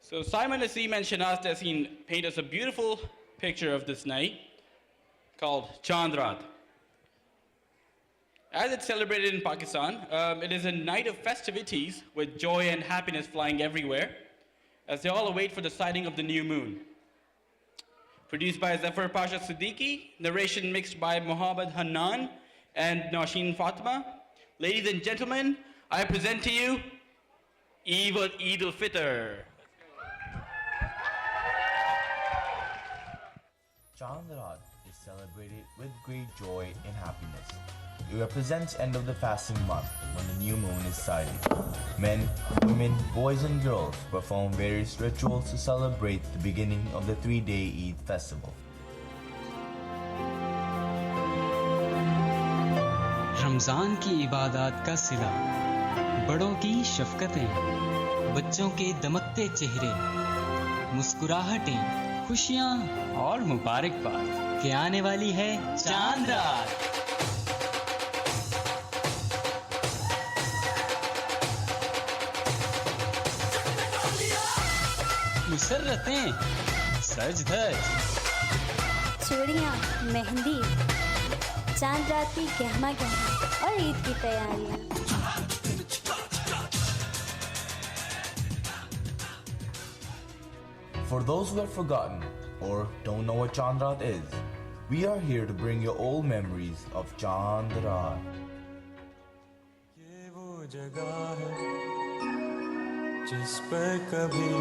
So Simon, as he mentioned, asked us to paint us a beautiful picture of this night called Chandrat. As it's celebrated in Pakistan, it is a night of festivities with joy and happiness flying everywhere as they all await for the sighting of the new moon. Produced by Zafar Pasha Siddiqui, narration mixed by Mohammad Hannan and Nausheen Fatima. Ladies and gentlemen, I present to you Eid al-Fitr. Chandrat is celebrated with great joy and happiness. It represents end of the fasting month when the new moon is sighted. Men, women, boys and girls perform various rituals to celebrate the beginning of the 3-day Eid festival. Ramzan की इबादत का सिला, बड़ों की शफ़क़तें, बच्चों के दमकते चेहरे, मुस्कुराहटें, खुशियाँ और मुबारकबाद के आने वाली है चांद रात। मुसर्रतें, सज धज, चूड़ियाँ, मेहंदी, चांद रात की गहमा गहमा और ईद की तैयारियाँ। For those who have forgotten or don't know what Chandrat is, we are here to bring you old memories of Chandrat. ये वो जगह है जिस पर कभी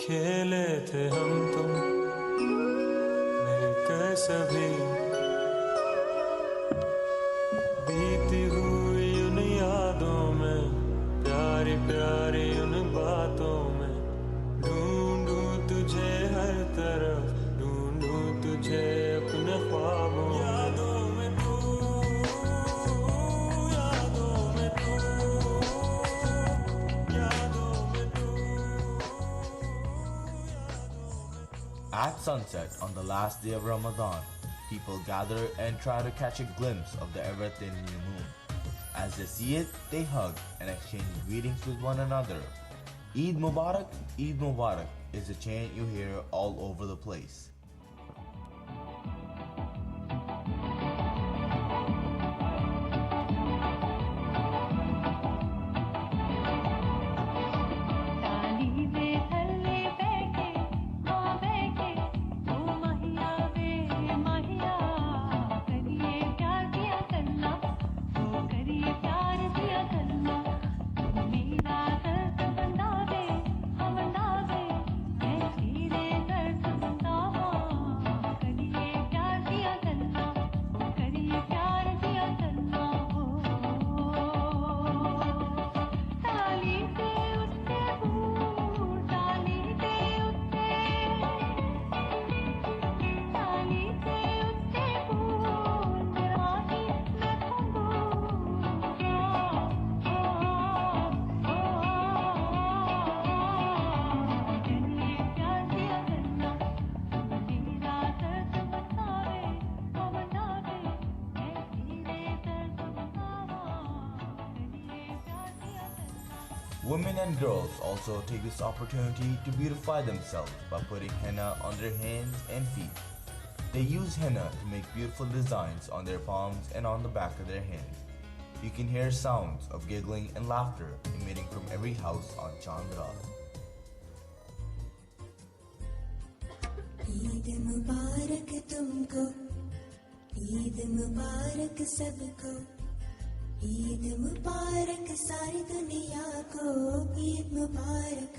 खेले थे हम तुम मिलकर सभी, बीती हुई उन यादों में, प्यारी प्यारी उन बातों में, ढूंढूं तुझे हर तरफ, ढूंढूं तुझे अपने ख्वाबों में। यादों में तू, यादों में तू, यादों में तू। At sunset on the last day of Ramadan, people gather and try to catch a glimpse of the ever-thin new moon. As they see it, they hug and exchange greetings with one another. Eid Mubarak is a chant you hear all over the place. Women and girls also take this opportunity to beautify themselves by putting henna on their hands and feet. They use henna to make beautiful designs on their palms and on the back of their hands. You can hear sounds of giggling and laughter emitting from every house on Chandrat. Eid मुबारक तुमको, ईद मुबारक सबको, ईद मुबारक सारी दुनिया को, ईद मुबारक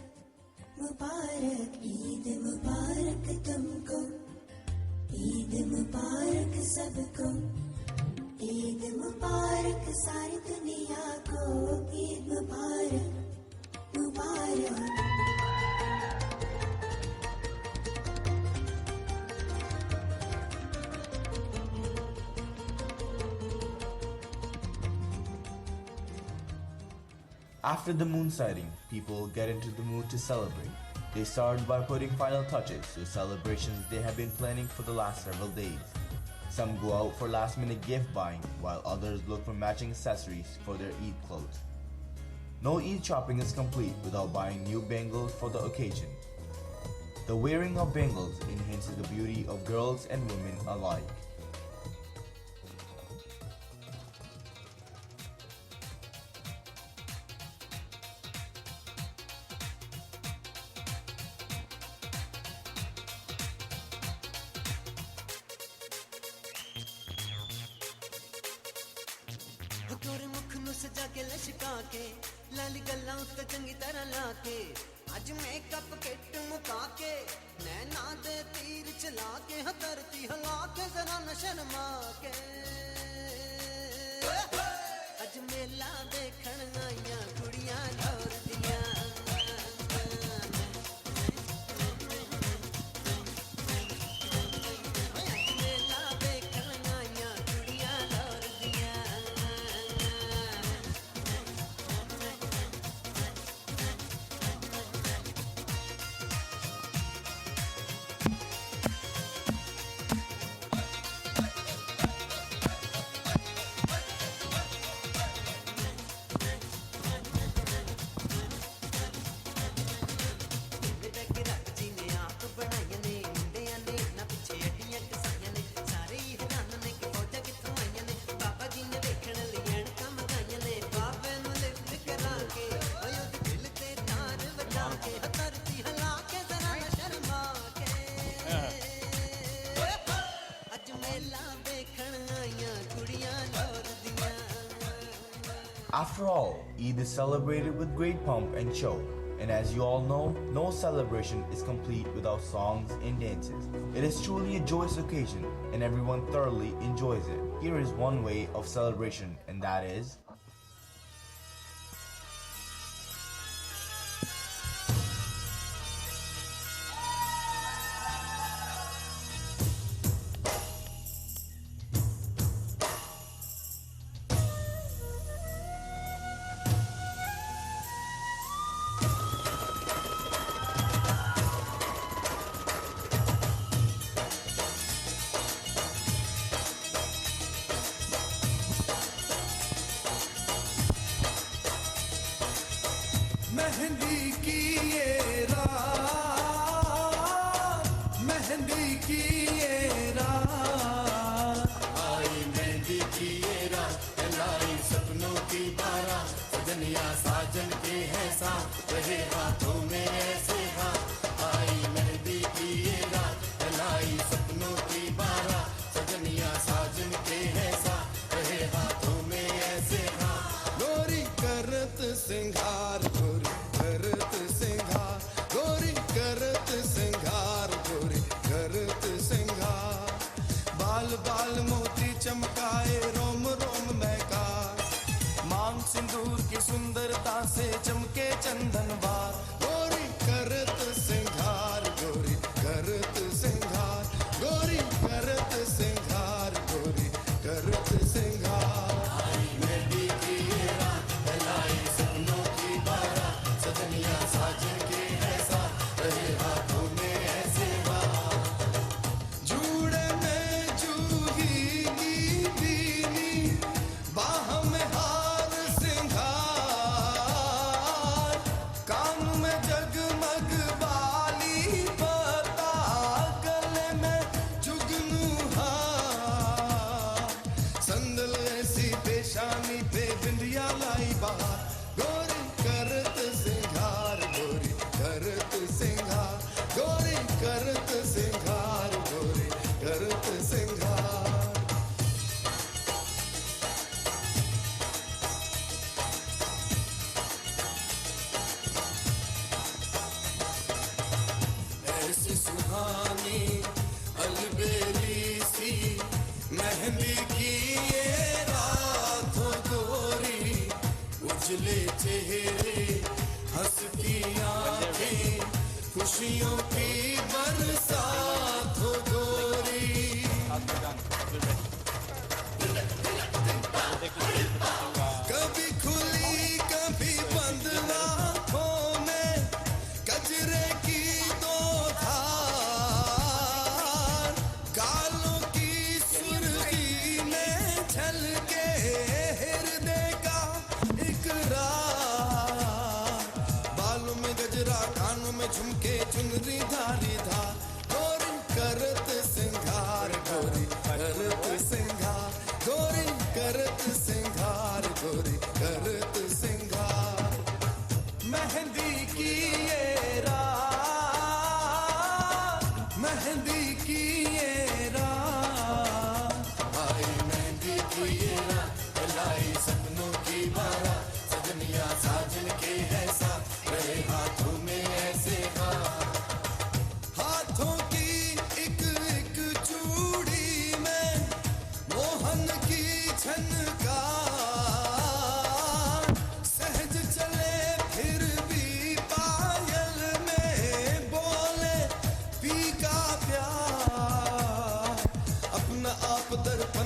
मुबारक, ईद मुबारक तुमको, ईद मुबारक सबको, ईद मुबारक सारी दुनिया को, ईद मुबारक मुबारक। After the moon sighting, people get into the mood to celebrate. They start by putting final touches to celebrations they have been planning for the last several days. Some go out for last-minute gift buying, while others look for matching accessories for their Eid clothes. No Eid shopping is complete without buying new bangles for the occasion. The wearing of bangles enhances the beauty of girls and women alike. गोरे मुख नु सजा के लशका के लाली गल्लां उत्ते चंगी तरह ला के अज मेकअप किट मुका के नैना दे तीर चला के धरती हिला के जरा न शर्मा के अज मेला देखण आईयां कुड़ियां लौर दियां After all, Eid is celebrated with great pomp and show. And as you all know, no celebration is complete without songs and dances. It is truly a joyous occasion, and everyone thoroughly enjoys it. Here is one way of celebration, and that is mehndi की ये रात, मेहंदी की ये रात, आई मेहंदी की ये रात, लाई सपनों की बारात, सजनिया साजन के हैं साथ, रहे हाथों में ऐसे हाथ, आई मेहंदी की ये रात, लाई सपनों की बारात, सजनिया साजन के हैं साथ, रहे हाथों में ऐसे हाथ, गोरी करत सिंगार करत सिंगार, गोरी करत सिंगार, गोरी करत सिंगार, बाल बाल मोती चमकाए रोम रोम महकार, मांग सिंदूर की सुंदरता से चमके चंदनवार, गोरी करत सिंगार, गोरी करत सिंगार, गोरी करत सिंगार, गोरी करत सिंगार, आई मेहंदी की ये रात, लाई सपनों की बारात, सजनिया साजन के ऐसा, रहे हाथों में ऐसे बात, जूड़े में जूही की बीनी, बाह में हार सिंगार, कान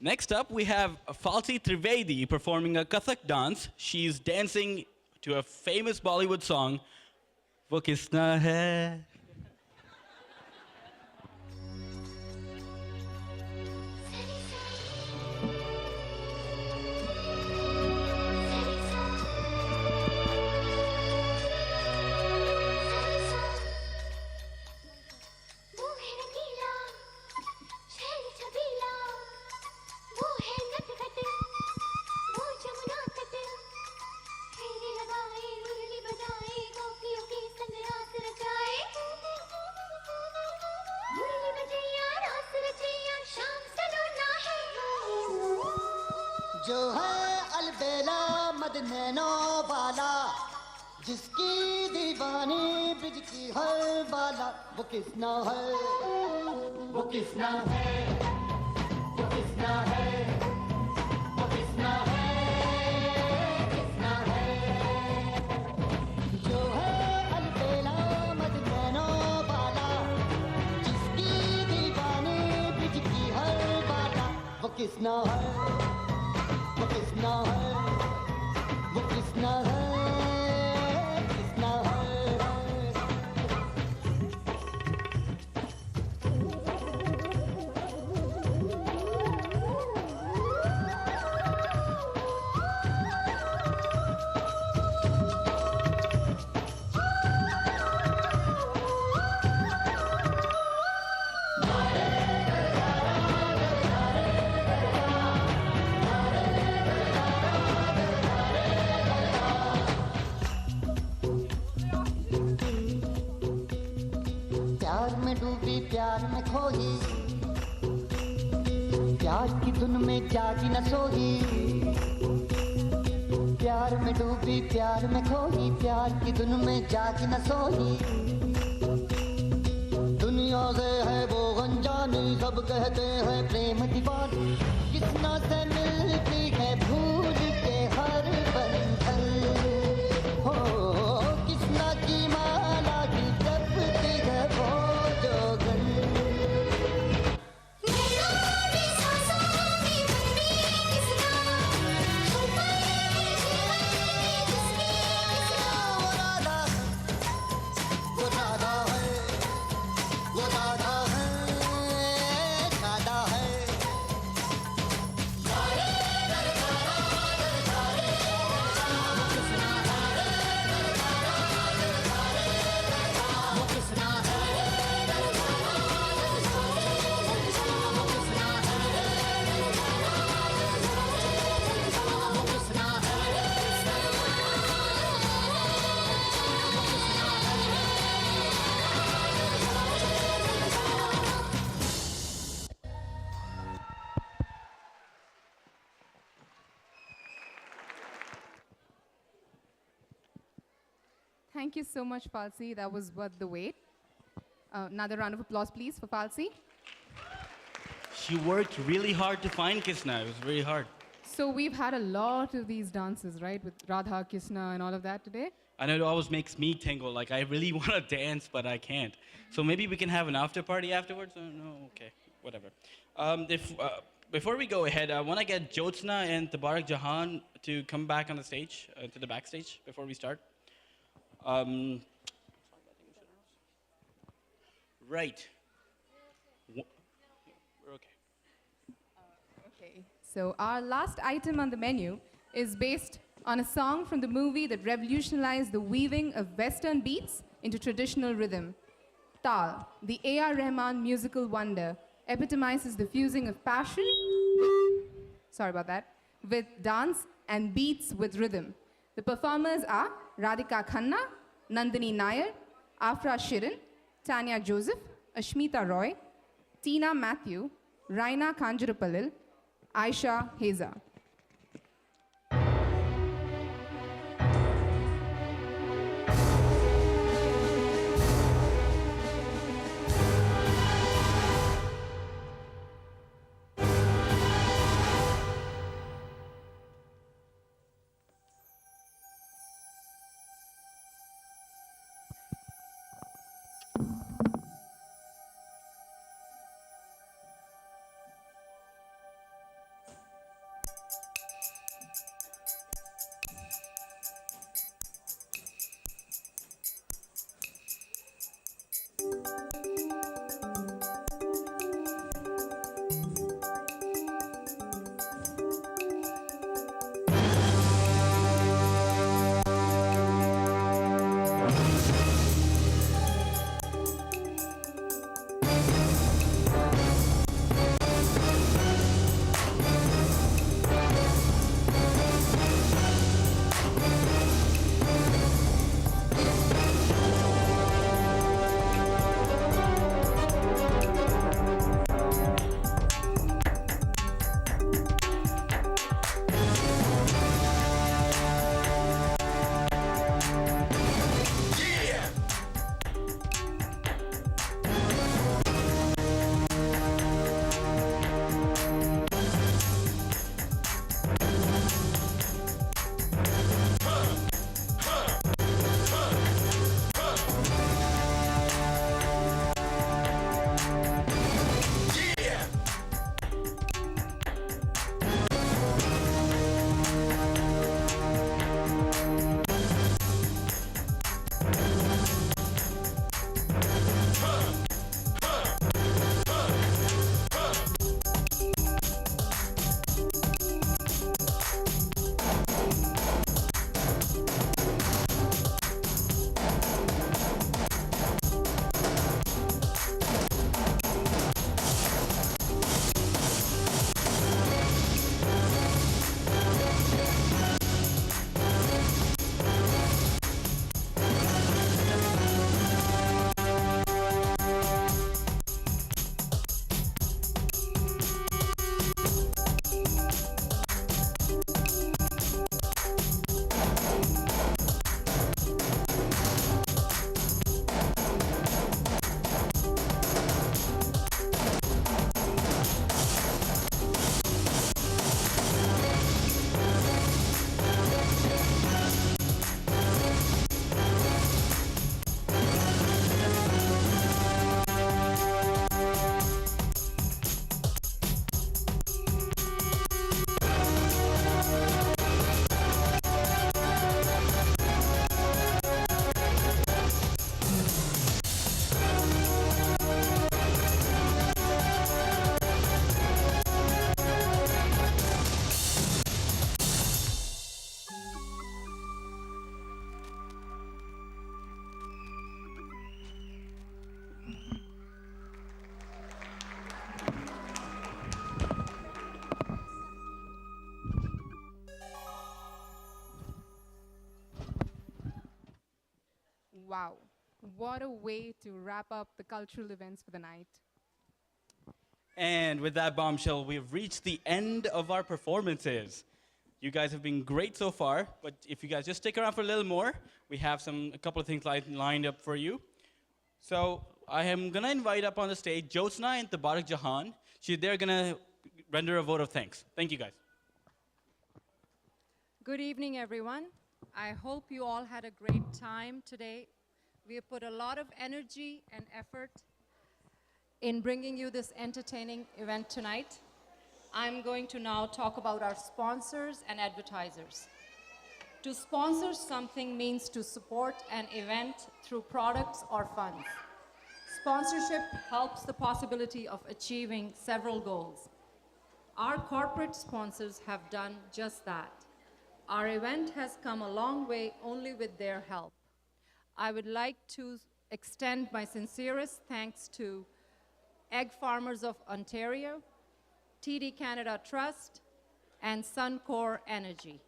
Next up, we have Falsi Trivedi performing a Kathak dance. She's dancing to a famous Bollywood song, Wo Kisna Hai. जो है अलबेला मदनैनो वाला जिसकी दीवानी ब्रिज की हर बाला वो किसना है वो किसना है वो किसना है वो किसना है किसना है जो है अलबेला मदनैनो वाला जिसकी दीवानी ब्रिज की हर बाला वो किसना है वो किसना है वो किसना है किसना है प्यार में डूबी प्यार में खोई प्यार की धुन में जागी न सोई प्यार में डूबी प्यार में खोई प्यार की धुन में जागी न सोई दुनिया से है वो अनजानी सब कहते हैं प्रेम दीवानी कितना से मिलती है भूल के हर बंधन हो किसना की माला की जपती है वो जोगन वो राधा है वो राधा है राधा है Thank you so much, Falsi. That was worth the wait. Another round of applause, please, for Falsi. She worked really hard to find Kisna. It was very hard. So we've had a lot of these dances, right, with Radha, Krishna, and all of that today. And it always makes me tingle. Like, I really want to dance, but I can't. So maybe we can have an after party afterwards? No, okay, whatever. Before we go ahead, I want to get Jyotsna and Tabarak Jahan to come back on the stage, to the backstage, before we start. Right. We're okay. Okay, so our last item on the menu is based on a song from the movie that revolutionized the weaving of Western beats into traditional rhythm. Tal, the A.R. Rahman musical wonder, epitomizes the fusing of passion, sorry about that, with dance and beats with rhythm. The performers are Radhika Khanna, Nandini Nair, Afra Shirin, Tanya Joseph, Ashmita Roy, Tina Matthew, Raina Kanjarapalil, Aisha Heza. Wow, what a way to wrap up the cultural events for the night. And with that bombshell, we've reached the end of our performances. You guys have been great so far, but if you guys just stick around for a little more, we have a couple of things lined up for you. So I am gonna invite up on the stage Jyotsna and Tabarak Jahan. They're gonna render a vote of thanks. Thank you guys. Good evening, everyone. I hope you all had a great time today. We have put a lot of energy and effort in bringing you this entertaining event tonight. I'm going to now talk about our sponsors and advertisers. To sponsor something means to support an event through products or funds. Sponsorship helps the possibility of achieving several goals. Our corporate sponsors have done just that. Our event has come a long way only with their help. I would like to extend my sincerest thanks to Egg Farmers of Ontario, TD Canada Trust, and Suncor Energy.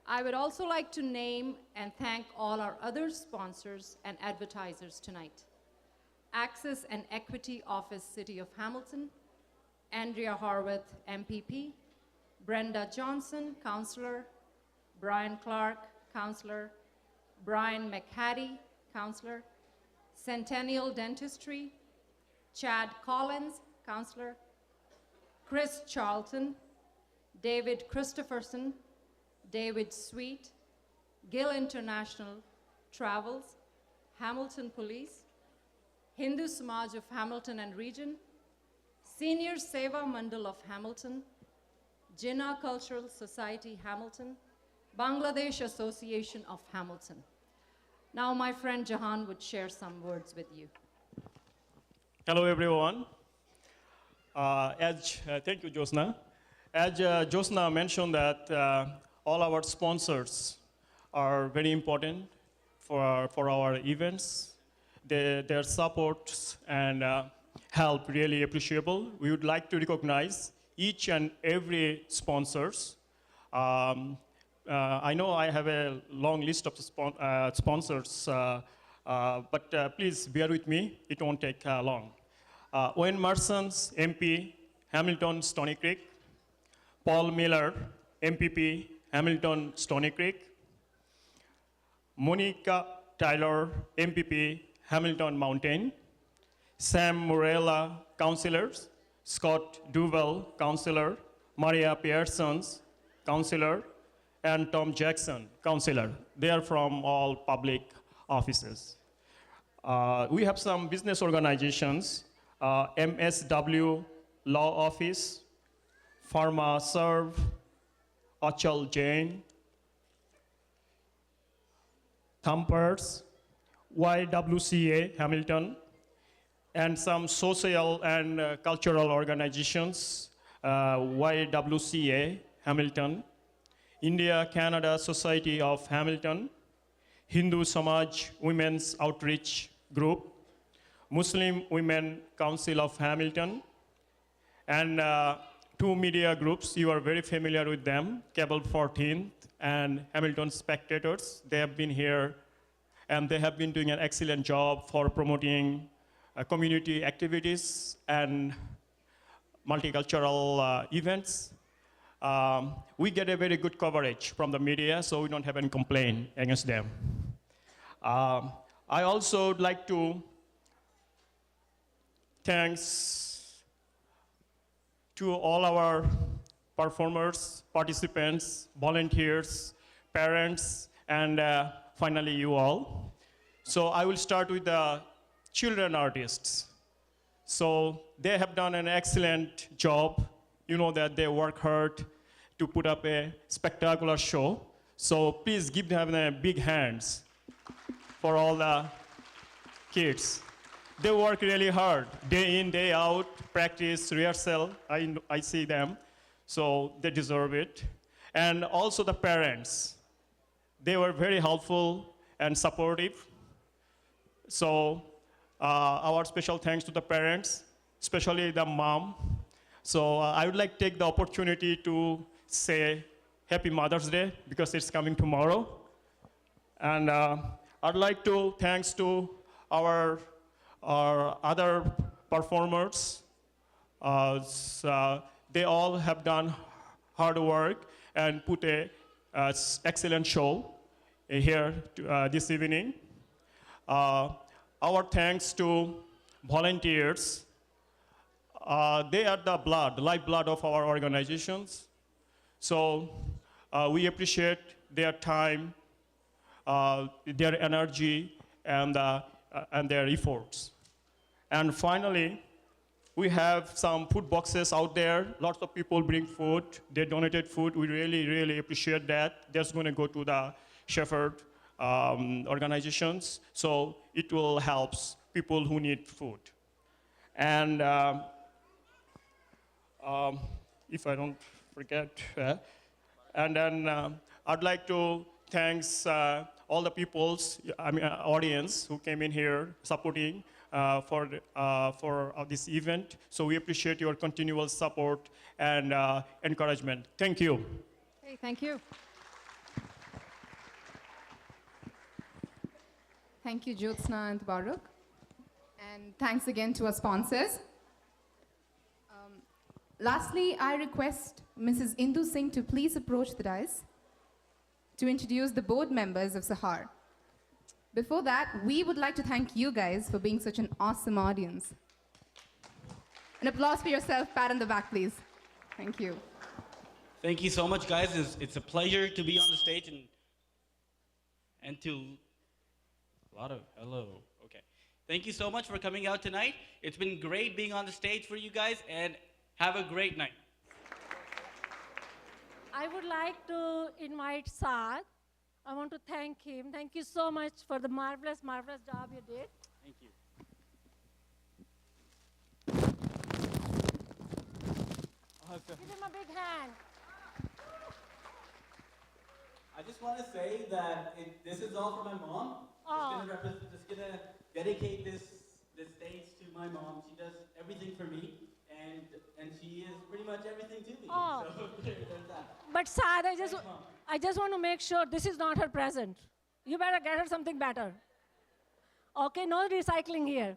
I would also like to name and thank all our other sponsors and advertisers tonight. Access and Equity Office, City of Hamilton, Andrea Horwath, MPP, Brenda Johnson, Councillor, Brian Clark, Councillor, Brian McHattie, Councillor, Centennial Dentistry, Chad Collins, Councillor, Chris Charlton, David Christopherson, David Sweet, Gill International Travels, Hamilton Police, Hindu Samaj of Hamilton and Region, Senior Seva Mandal of Hamilton, Jinnah Cultural Society Hamilton, Bangladesh Association of Hamilton. Now my friend Jahan would share some words with you. Hello everyone. Thank you, Jyotsna. As Jyotsna mentioned that all our sponsors are very important for our events. Their support and help really appreciable. We would like to recognize each and every sponsors. I know I have a long list of sponsors, but please bear with me. It won't take long. Owen Mersons, MP, Hamilton, Stony Creek. Paul Miller, MPP, Hamilton, Stony Creek. Monica Tyler, MPP, Hamilton Mountain. Sam Morella, councillors. Scott Duval, councillor. Maria Pearsons, councillor. And Tom Jackson, councillor. They are from all public offices. We have some business organizations. MSW Law Office, Pharma Serve, Achal Jain, Thumpers, YWCA Hamilton, and some social and cultural organizations, YWCA Hamilton, India-Canada Society of Hamilton, Hindu Samaj Women's Outreach Group, Muslim Women Council of Hamilton, and two media groups. You are very familiar with them, Cable 14th and Hamilton Spectators. They have been here, and they have been doing an excellent job for promoting community activities and multicultural events. We get a very good coverage from the media, so we don't have any complaint against them. I also would like to thanks to all our performers, participants, volunteers, parents, and finally you all. So I will start with the children artists. So they have done an excellent job. You know that they work hard to put up a spectacular show. So please give them a big hands for all the kids. They work really hard, day in, day out, practice, rehearsal. I see them, so they deserve it. And also the parents. They were very helpful and supportive. So our special thanks to the parents, especially the mom. So I would like to take the opportunity to say Happy Mother's Day, because it's coming tomorrow. And I'd like to thanks to our other performers. They all have done hard work and put a excellent show here this evening. Our thanks to volunteers. They are the lifeblood of our organizations. So we appreciate their time, their energy, and their efforts. And finally, we have some food boxes out there. Lots of people bring food. They donated food. We really, really appreciate that. That's going to go to the Shepherd organizations. So it will help people who need food. And if I don't forget, and then I'd like to thank all the audience who came in here supporting for this event. So we appreciate your continual support and encouragement. Thank you. Hey, thank you. Thank you, Jyotsna and Baruch. And thanks again to our sponsors. Lastly, I request Mrs. Indu Singh to please approach the dais to introduce the board members of SAHAHR. Before that, we would like to thank you guys for being such an awesome audience. An applause for yourself, pat on the back, please. Thank you. Thank you so much, guys. It's a pleasure to be on the stage and to hello. Okay. Thank you so much for coming out tonight. It's been great being on the stage for you guys, and have a great night. I would like to invite Saad. I want to thank him. Thank you so much for the marvelous, marvelous job you did. Thank you. Give him a big hand. I just want to say that this is all for my mom. Just gonna dedicate this stage to my mom. She does everything for me, and she is pretty much everything to me. Oh. So there's that. But Saad, Thanks, Mom. I just want to make sure this is not her present. You better get her something better. Okay, no recycling here.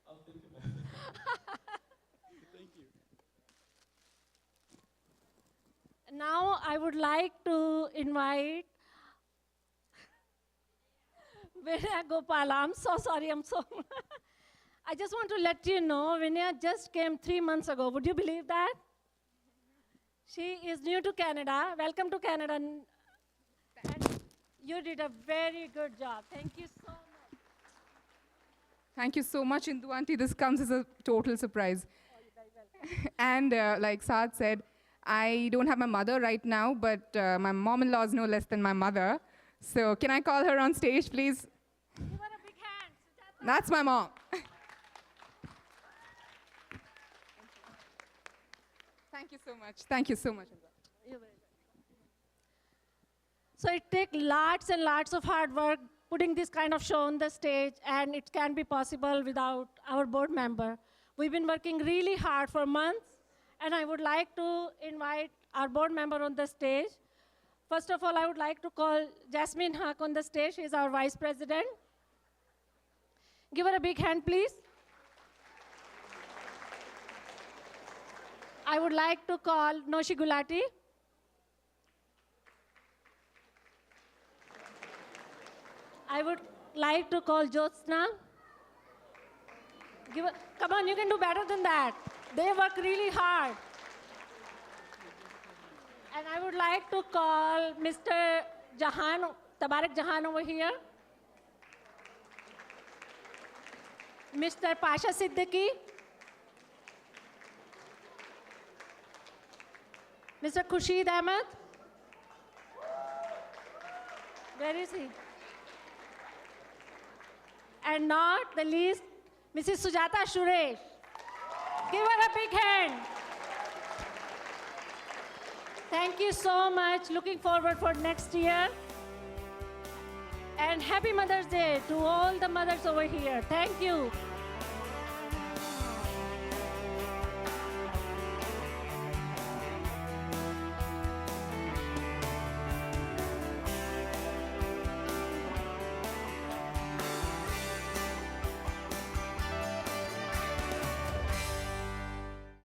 I'll think about it. Thank you. Now I would like to invite Vinaya Gopala. I'm so sorry, I just want to let you know, Vinaya just came 3 months ago. Would you believe that? She is new to Canada. Welcome to Canada. And you did a very good job. Thank you so much. Thank you so much, Indu Auntie. This comes as a total surprise. And like Saad said, I don't have my mother right now, but my mom-in-law is no less than my mother. So can I call her on stage, please? Give her a big hand. That's my mom. Thank you so much. Thank you so much. You're very welcome. So it takes lots and lots of hard work putting this kind of show on the stage, and it can't be possible without our board member. We've been working really hard for months, and I would like to invite our board member on the stage. First of all, I would like to call Jasmine Haq on the stage. She's our vice president. Give her a big hand, please. I would like to call Noshi Gulati. I would like to call Jyotsna. Come on, you can do better than that. They work really hard. And I would like to call Mr. Jahan, Tabarak Jahan over here. Mr. Pasha Siddiqui. Mr. Khurshid Ahmed. Where is he? And not the least, Mrs. Sujata Suresh. Give her a big hand. Thank you so much. Looking forward for next year. And happy Mother's Day to all the mothers over here. Thank you.